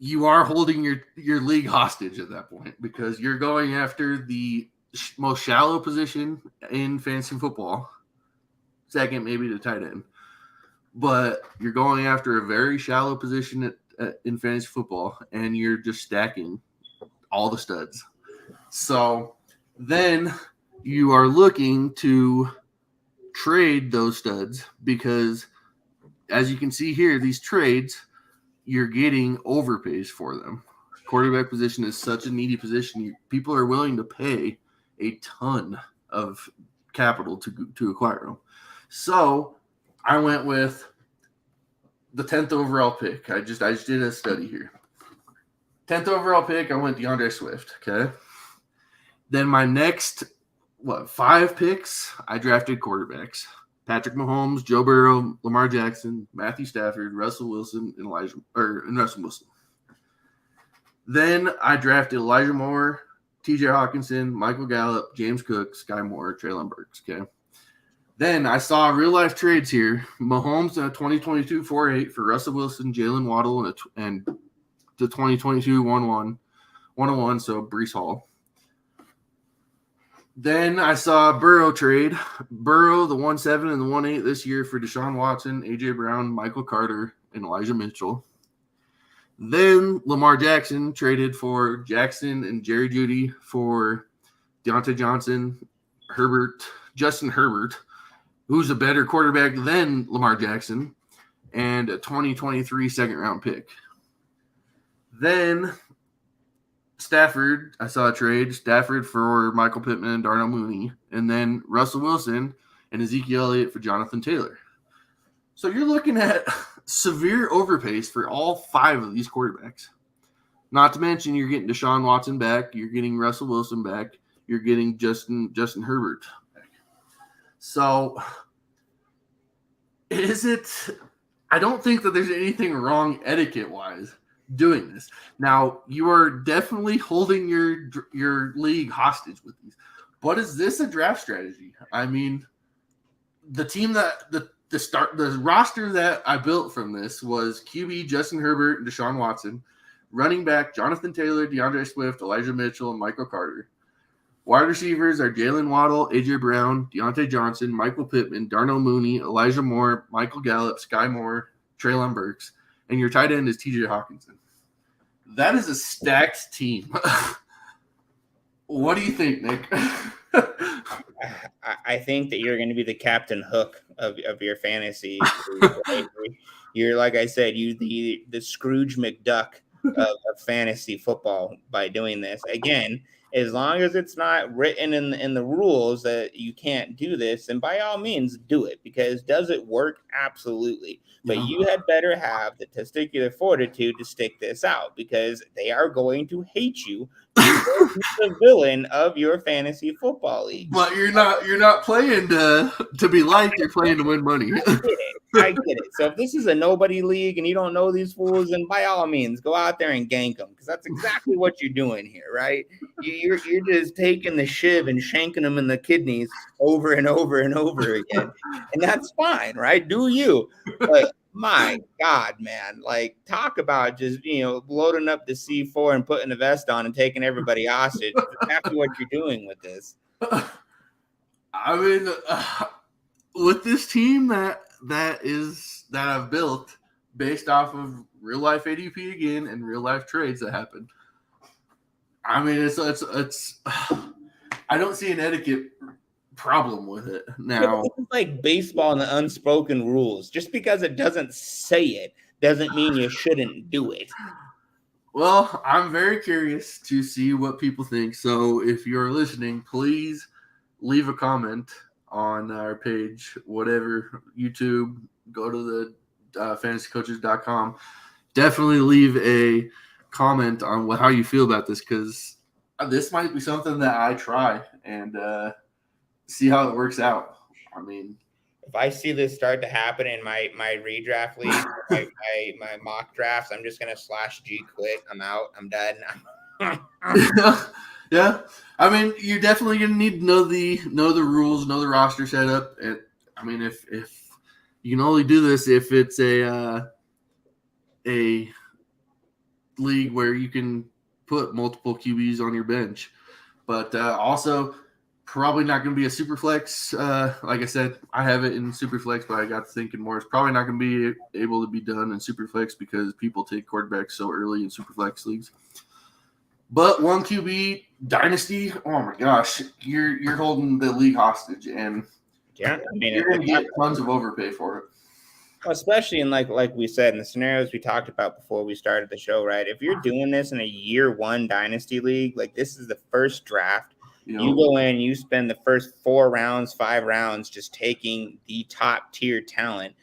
Speaker 1: you are holding your league hostage at that point because you're going after the most shallow position in fantasy football. Second, maybe the tight end. But you're going after a very shallow position in fantasy football, and you're just stacking all the studs. So then you are looking to trade those studs because, as you can see here, these trades, you're getting overpays for them. Quarterback position is such a needy position. People are willing to pay a ton of capital to acquire them. So I went with the 10th overall pick. I just did a study here. 10th overall pick, I went DeAndre Swift, okay? Then my next, 5 picks, I drafted quarterbacks. Patrick Mahomes, Joe Burrow, Lamar Jackson, Matthew Stafford, Russell Wilson, and Russell Wilson. Then I drafted Elijah Moore, TJ Hawkinson, Michael Gallup, James Cook, Sky Moore, Treylon Burks, okay? Then I saw real-life trades here. Mahomes in a 2022 4.8 for Russell Wilson, Jalen Waddle, and the 2022 101, so Breece Hall. Then I saw Burrow trade. Burrow, the 1.7 and the 1.8 this year for Deshaun Watson, A.J. Brown, Michael Carter, and Elijah Mitchell. Then Lamar Jackson traded for Jackson and Jerry Jeudy for Deontay Johnson, Justin Herbert, who's a better quarterback than Lamar Jackson, and a 2023 second-round pick. Then Stafford, I saw a trade. Stafford for Michael Pittman and Darnell Mooney, and then Russell Wilson and Ezekiel Elliott for Jonathan Taylor. So you're looking at severe overpays for all 5 of these quarterbacks. Not to mention you're getting Deshaun Watson back, you're getting Russell Wilson back, you're getting Justin Herbert back. So I don't think that there's anything wrong etiquette-wise doing this. Now, you are definitely holding your league hostage with these. But is this a draft strategy? I mean, the team that the roster that I built from this was QB Justin Herbert and Deshaun Watson, running back Jonathan Taylor, DeAndre Swift, Elijah Mitchell, and Michael Carter. Wide receivers are Jalen Waddle, A.J. Brown, Deontay Johnson, Michael Pittman, Darnell Mooney, Elijah Moore, Michael Gallup, Sky Moore, Treylon Burks, and your tight end is TJ Hawkinson. That is a stacked team. What do you think, Nick?
Speaker 2: I think that you're going to be the Captain Hook of your fantasy. You're, like I said, you the Scrooge McDuck of fantasy football by doing this. Again, as long as it's not written in the rules that you can't do this, then by all means do it, because does it work? Absolutely. But
Speaker 1: Yeah.
Speaker 2: you had better have the testicular fortitude to stick this out, because they are going to hate you. You will be the villain of your fantasy football league.
Speaker 1: But you're not playing to be liked. You're playing to win money.
Speaker 2: I get it. So if this is a nobody league and you don't know these fools, then by all means go out there and gank them, because that's exactly what you're doing here, right? You're just taking the shiv and shanking them in the kidneys over and over and over again, and that's fine, right? Do you? But my God, man, like, talk about just loading up the C4 and putting the vest on and taking everybody hostage. That's exactly what you're doing with this.
Speaker 1: I mean, with this team that I've built based off of real life ADP again and real life trades that happen. I mean, it's I don't see an etiquette problem with it now.
Speaker 2: It's like baseball and the unspoken rules. Just because it doesn't say it doesn't mean you shouldn't do it.
Speaker 1: Well, I'm very curious to see what people think. So if you're listening, please leave a comment on our page, whatever, YouTube, go to the fantasycoaches.com. Definitely leave a comment on how you feel about this, because this might be something that I try and see how it works out. I mean,
Speaker 2: if I see this start to happen in my redraft league, my mock drafts, I'm just gonna /G quit. I'm out. I'm done.
Speaker 1: Yeah. I mean, you're definitely gonna need to know the rules, know the roster setup. And I mean, if you can only do this if it's a league where you can put multiple QBs on your bench, but also probably not going to be a super flex. Like I said, I have it in super flex, but I got to thinking more. It's probably not going to be able to be done in super flex because people take quarterbacks so early in super flex leagues. But one QB dynasty, oh my gosh, you're holding the league hostage, and
Speaker 2: yeah, I mean,
Speaker 1: you're going to get tons of overpay for it.
Speaker 2: Especially in like we said, in the scenarios we talked about before we started the show, right? If you're doing this in a year one dynasty league, like this is the first draft, you go in, you spend the first 4 rounds, 5 rounds just taking the top tier talent.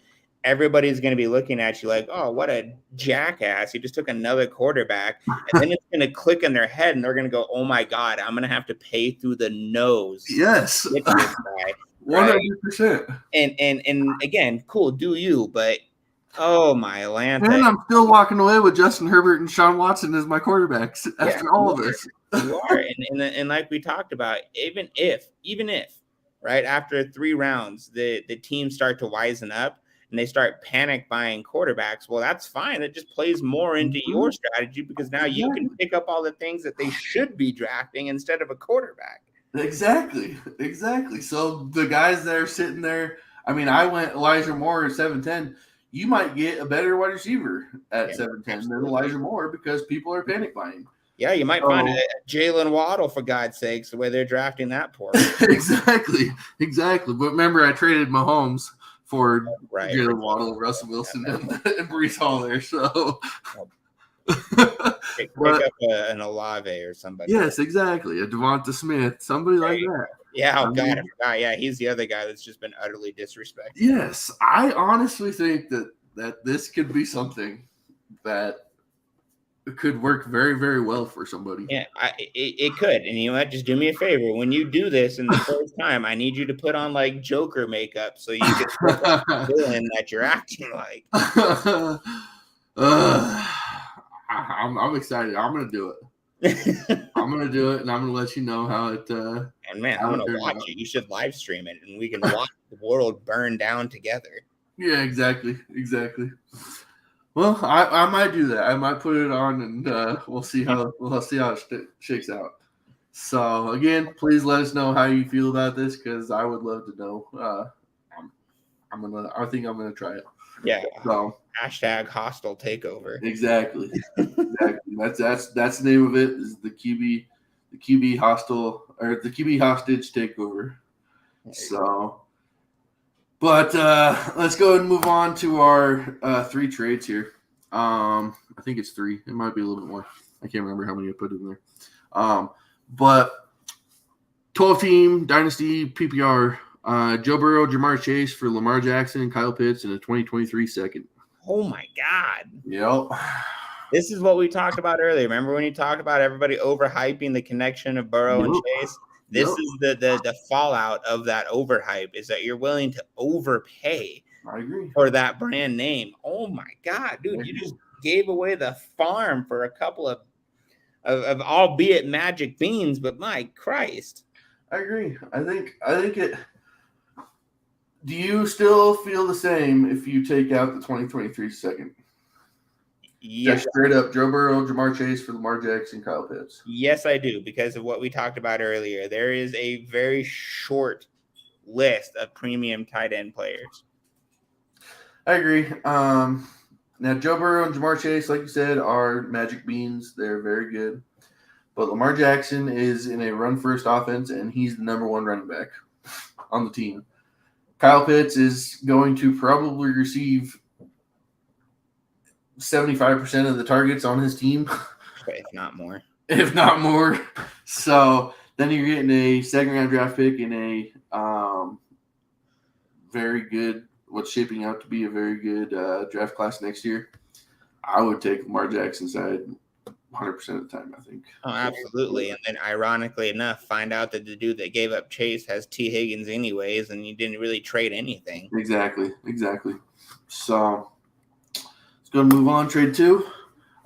Speaker 2: Everybody's going to be looking at you like, oh, what a jackass. He just took another quarterback. And then it's going to click in their head and they're going to go, oh my God, I'm going to have to pay through the nose.
Speaker 1: Yes.
Speaker 2: With this guy.
Speaker 1: 100%.
Speaker 2: And again, cool, do you, but oh my land.
Speaker 1: And I'm still walking away with Justin Herbert and Sean Watson as my quarterbacks after all of this.
Speaker 2: You are. And like we talked about, even if, right, after 3 rounds, the teams start to wisen up and they start panic buying quarterbacks, well, that's fine. It just plays more into your strategy because now you can pick up all the things that they should be drafting instead of a quarterback.
Speaker 1: Exactly. So the guys that are sitting there, I mean, I went Elijah Moore at 7'10". You might get a better wide receiver at 7'10" than Elijah Moore because people are panic buying.
Speaker 2: Yeah, you might find a Jalen Waddle, for God's sakes, the way they're drafting that poor.
Speaker 1: Exactly. But remember, I traded Mahomes for Jalen Waddle, Russell Wilson, and Breece Hall there. So
Speaker 2: pick up an Olave or somebody.
Speaker 1: Yes, exactly. A Devonta Smith, somebody like that.
Speaker 2: Yeah, I forgot. Yeah, he's the other guy that's just been utterly disrespected.
Speaker 1: Yes, I honestly think that this could be something that could work very, very well for somebody.
Speaker 2: Yeah, it could. And you know what? Just do me a favor. When you do this in the first time, I need you to put on like Joker makeup so you can look like the villain that you're acting like.
Speaker 1: I'm excited. I'm gonna do it. I'm gonna do it, and I'm gonna let you know how it.
Speaker 2: And man, I'm gonna watch it. You should live stream it, and we can watch the world burn down together.
Speaker 1: Yeah, exactly. Well, I might do that. I might put it on, and we'll see how it shakes out. So again, please let us know how you feel about this because I would love to know. I think I'm gonna try it.
Speaker 2: Yeah.
Speaker 1: So
Speaker 2: hashtag hostile takeover.
Speaker 1: Exactly. That's the name of it. Is the QB hostile or the QB hostage takeover. So, but let's go and move on to our 3 trades here. I think it's 3. It might be a little bit more. I can't remember how many I put in there. But 12-team Dynasty PPR. Joe Burrow, Jamar Chase for Lamar Jackson and Kyle Pitts in a 2023 second.
Speaker 2: Oh my God.
Speaker 1: Yep.
Speaker 2: This is what we talked about earlier. Remember when you talked about everybody overhyping the connection of Burrow and Chase? This is the fallout of that overhype, is that you're willing to overpay for that brand name. Oh my God, dude, you just gave away the farm for a couple of albeit magic beans, but my Christ.
Speaker 1: I agree. I think it. Do you still feel the same if you take out the 2023 second?
Speaker 2: Yes.
Speaker 1: Just straight up Joe Burrow, Jamar Chase for Lamar Jackson, Kyle Pitts.
Speaker 2: Yes, I do, because of what we talked about earlier. There is a very short list of premium tight end players.
Speaker 1: I agree. Now, Joe Burrow and Jamar Chase, like you said, are magic beans. They're very good. But Lamar Jackson is in a run-first offense, and he's the number 1 running back on the team. Kyle Pitts is going to probably receive 75% of the targets on his team.
Speaker 2: If not more.
Speaker 1: If not more. So then you're getting a second-round draft pick in a very good, what's shaping out to be a very good draft class next year. I would take Lamar Jackson's side 100% of the time, I think.
Speaker 2: Oh, absolutely. And then ironically enough, find out that the dude that gave up Chase has T. Higgins anyways, and you didn't really trade anything.
Speaker 1: Exactly. So let's go and move on. Trade 2.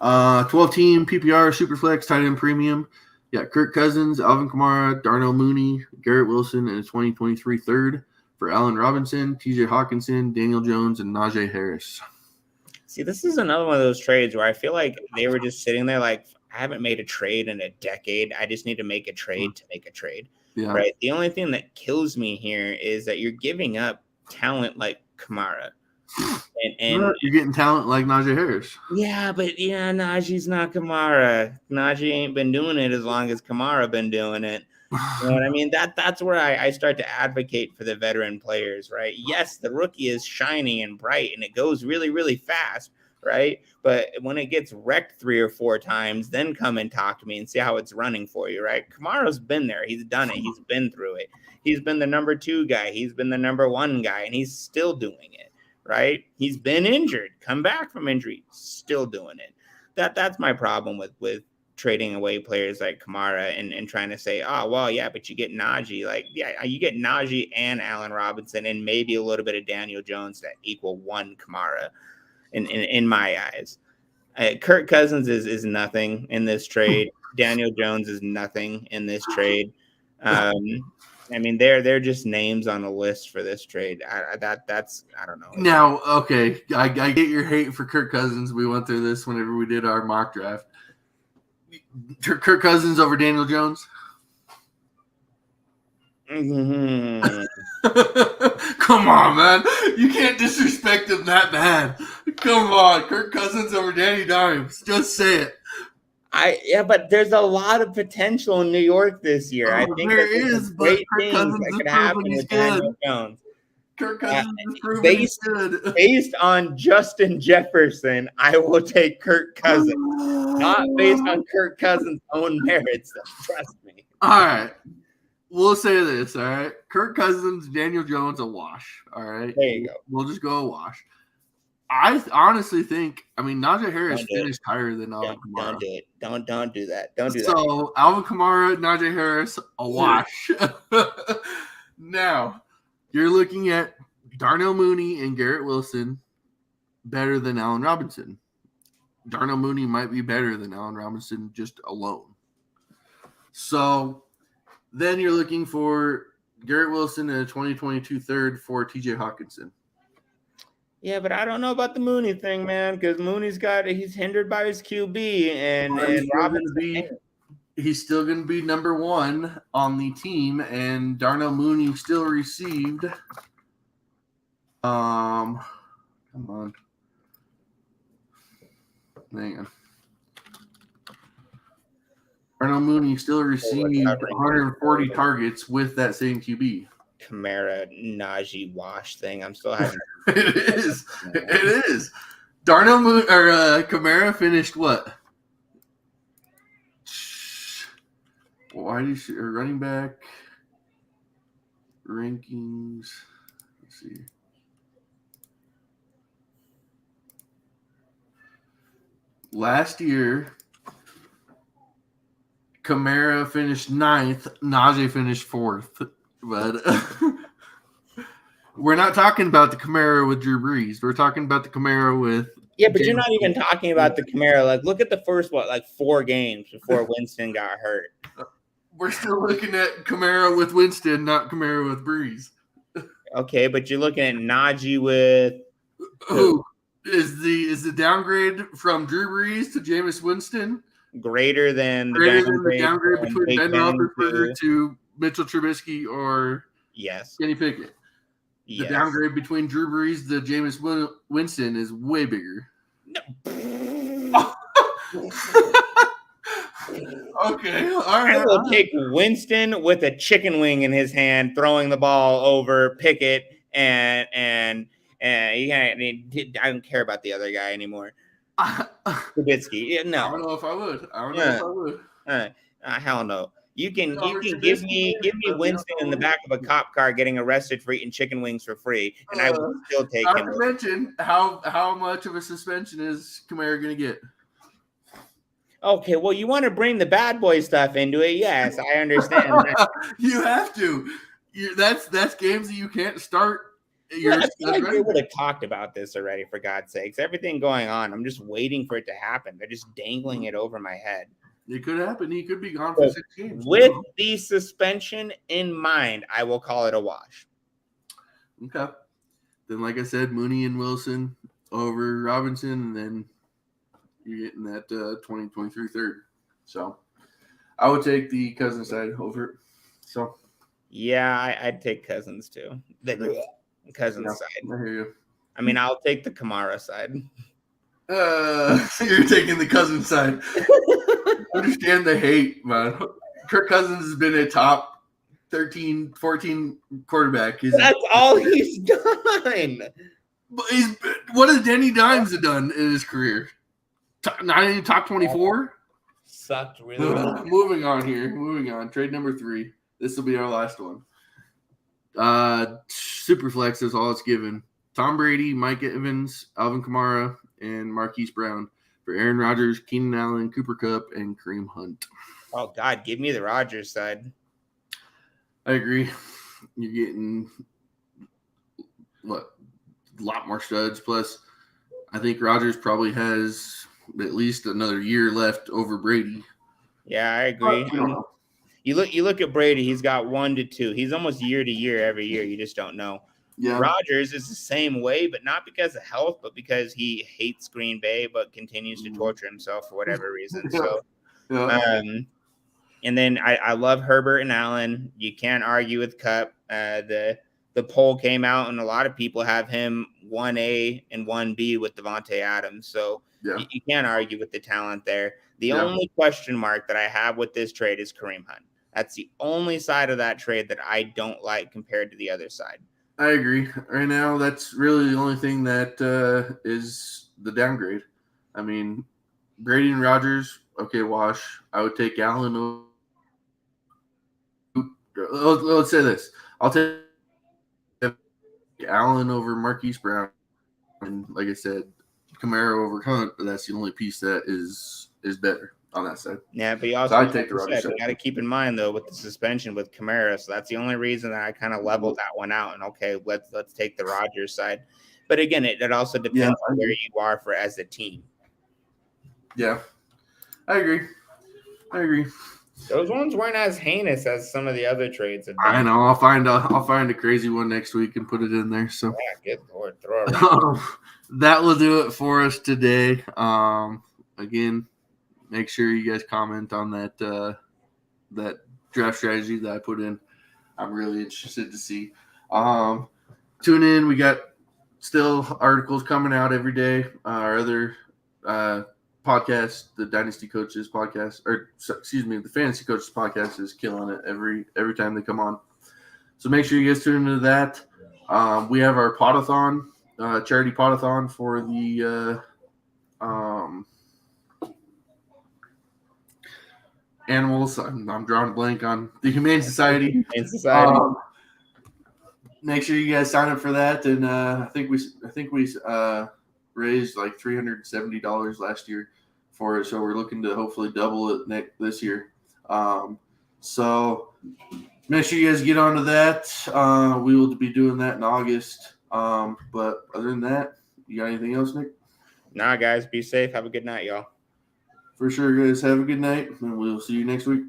Speaker 1: 12-team PPR Superflex tight end premium. Yeah, Kirk Cousins, Alvin Kamara, Darnell Mooney, Garrett Wilson, and a 2023 third for Allen Robinson, TJ Hawkinson, Daniel Jones, and Najee Harris.
Speaker 2: See, this is another one of those trades where I feel like they were just sitting there like, I haven't made a trade in a decade. I just need to make a trade to make a trade. Yeah. Right? The only thing that kills me here is that you're giving up talent like Kamara. And
Speaker 1: you're getting talent like Najee Harris.
Speaker 2: Yeah, but Najee's not Kamara. Najee ain't been doing it as long as Kamara been doing it. You know what I mean? That's where I start to advocate for the veteran players, right? Yes, the rookie is shining and bright and it goes really, really fast, right? But when it gets wrecked 3 or 4 times, then come and talk to me and see how it's running for you, right? Kamara's been there. He's done it. He's been through it. He's been the number 2 guy. He's been the number 1 guy, and he's still doing it, right? He's been injured, come back from injury, still doing it. That's my problem with trading away players like Kamara and trying to say, oh, well, yeah, but you get Najee. Like, yeah, you get Najee and Allen Robinson and maybe a little bit of Daniel Jones that equal 1 Kamara in my eyes. Kirk Cousins is nothing in this trade. Daniel Jones is nothing in this trade. I mean, they're just names on a list for this trade. That's I don't know.
Speaker 1: Now, okay, I get your hate for Kirk Cousins. We went through this whenever we did our mock draft. Kirk Cousins over Daniel Jones?
Speaker 2: Mm-hmm.
Speaker 1: Come on, man. You can't disrespect him that bad. Come on. Kirk Cousins over Danny Dimes. Just say it.
Speaker 2: But there's a lot of potential in New York this year. I think
Speaker 1: there is great things that could happen with Daniel
Speaker 2: Jones.
Speaker 1: Kirk Cousins is proven he's good.
Speaker 2: Based on Justin Jefferson, I will take Kirk Cousins. Not based on Kirk Cousins' own merits. Trust me.
Speaker 1: All right. We'll say this, all right? Kirk Cousins, Daniel Jones, a wash. All right.
Speaker 2: There you go.
Speaker 1: We'll just go a wash. I honestly think, Najee Harris finished higher than Alvin Kamara.
Speaker 2: Don't do it. Don't do that. Don't do that.
Speaker 1: So, Alvin Kamara, Najee Harris, a wash. Now, you're looking at Darnell Mooney and Garrett Wilson better than Allen Robinson. Darnell Mooney might be better than Allen Robinson just alone. So, then you're looking for Garrett Wilson and a 2022 third for TJ Hawkinson.
Speaker 2: Yeah, but I don't know about the Mooney thing, man, because he's hindered by his QB, and
Speaker 1: he's still going to be number 1 on the team, and Darnell Mooney still received. Come on, hang on. Darnell Mooney still received 140 targets with that same QB.
Speaker 2: Kamara Najee wash thing. I'm still having
Speaker 1: it is. Kamara finished what? Why do you running back rankings? Let's see. Last year, Kamara finished 9th. Najee finished 4th. But we're not talking about the Kamara with Drew Brees. We're talking about the Kamara with.
Speaker 2: Yeah, but you're not even talking about the Kamara. Like, look at the first 4 games before Winston got hurt.
Speaker 1: We're still looking at Kamara with Winston, not Kamara with Brees.
Speaker 2: Okay, but you're looking at Najee with
Speaker 1: who is the downgrade from Drew Brees to Jameis Winston
Speaker 2: greater than the
Speaker 1: downgrade between Ben Roethlisberger to Mitchell Trubisky or Kenny Pickett? The downgrade between Drew Brees to Jameis Winston is way bigger. No. Okay, all right.
Speaker 2: I will take Winston with a chicken wing in his hand, throwing the ball over Pickett, and I don't care about the other guy anymore. Trubisky, no.
Speaker 1: I don't know if I would.
Speaker 2: Hell no. You can give me Winston in the back of a cop car getting arrested for eating chicken wings for free, and I will still take him.
Speaker 1: Not to mention how much of a suspension is Kamara going to get?
Speaker 2: Okay, well, you want to bring the bad boy stuff into it. Yes, I understand.
Speaker 1: You have to. That's games that you can't start.
Speaker 2: I feel like they would have talked about this already, for God's sakes. Everything going on, I'm just waiting for it to happen. They're just dangling it over my head.
Speaker 1: It could happen. He could be gone for 6 games.
Speaker 2: With the suspension in mind, I will call it a wash.
Speaker 1: Okay. Then, like I said, Mooney and Wilson over Robinson, and then you're getting that 2023 third. So I would take the Cousins side over it. So
Speaker 2: yeah, I'd take Cousins too. The Cousins side.
Speaker 1: I hear you.
Speaker 2: I mean, I'll take the Kamara side.
Speaker 1: You're taking the Cousins side. Understand the hate, man. Kirk Cousins has been a top 13, 14 quarterback.
Speaker 2: That's all he's done.
Speaker 1: But what has Denny Dimes done in his career? Not in the top 24?
Speaker 2: Sucked really bad.
Speaker 1: Moving on. Trade number 3. This will be our last one. Superflex is all it's given. Tom Brady, Mike Evans, Alvin Kamara, and Marquise Brown for Aaron Rodgers, Keenan Allen, Cooper Kupp, and Kareem Hunt.
Speaker 2: Oh, God, give me the Rodgers side.
Speaker 1: I agree. You're getting, a lot more studs. Plus, I think Rodgers probably has at least another year left over Brady.
Speaker 2: Yeah, I agree. You look at Brady, he's got 1 to 2. He's almost year to year every year. You just don't know. Yeah. Rodgers is the same way, but not because of health, but because he hates Green Bay, but continues to torture himself for whatever reason. So, and then I love Herbert and Allen. You can't argue with Kupp. The poll came out, and a lot of people have him 1A and 1B with Devontae Adams. So you can't argue with the talent there. The only question mark that I have with this trade is Kareem Hunt. That's the only side of that trade that I don't like compared to the other side.
Speaker 1: I agree. Right now, that's really the only thing that is the downgrade. I mean, Brady and Rodgers, okay, wash. I would take Allen. Let's say this. I'll take Allen over Marquise Brown. And like I said, Kamara over Hunt, but that's the only piece that is better on that side.
Speaker 2: Yeah, but you also
Speaker 1: I'd take the Rodgers side.
Speaker 2: You got to keep in mind though with the suspension with Kamara, so that's the only reason that I kind of leveled that one out. And okay, let's take the Rodgers side. But again, it also depends on where you are for as a team.
Speaker 1: Yeah, I agree.
Speaker 2: Those ones weren't as heinous as some of the other trades.
Speaker 1: I know. I'll find a crazy one next week and put it in there. So
Speaker 2: yeah, good Lord, throw it around.
Speaker 1: That will do it for us today. Again, make sure you guys comment on that draft strategy that I put in. I'm really interested to see. Tune in. We got still articles coming out every day. Our other podcast, the Dynasty Coaches podcast, the Fantasy Coaches podcast is killing it every time they come on. So make sure you guys tune into that. We have our podathon, charity podathon for the Animals. I'm drawing a blank on the Humane Society.
Speaker 2: In society.
Speaker 1: Make sure you guys sign up for that. And I think we raised like $370 last year for it, so we're looking to hopefully double it this year. So make sure you guys get onto that. We will be doing that in August. But other than that, you got anything else, Nick?
Speaker 2: Nah, guys, be safe. Have a good night, y'all.
Speaker 1: For sure, guys. Have a good night, and we'll see you next week.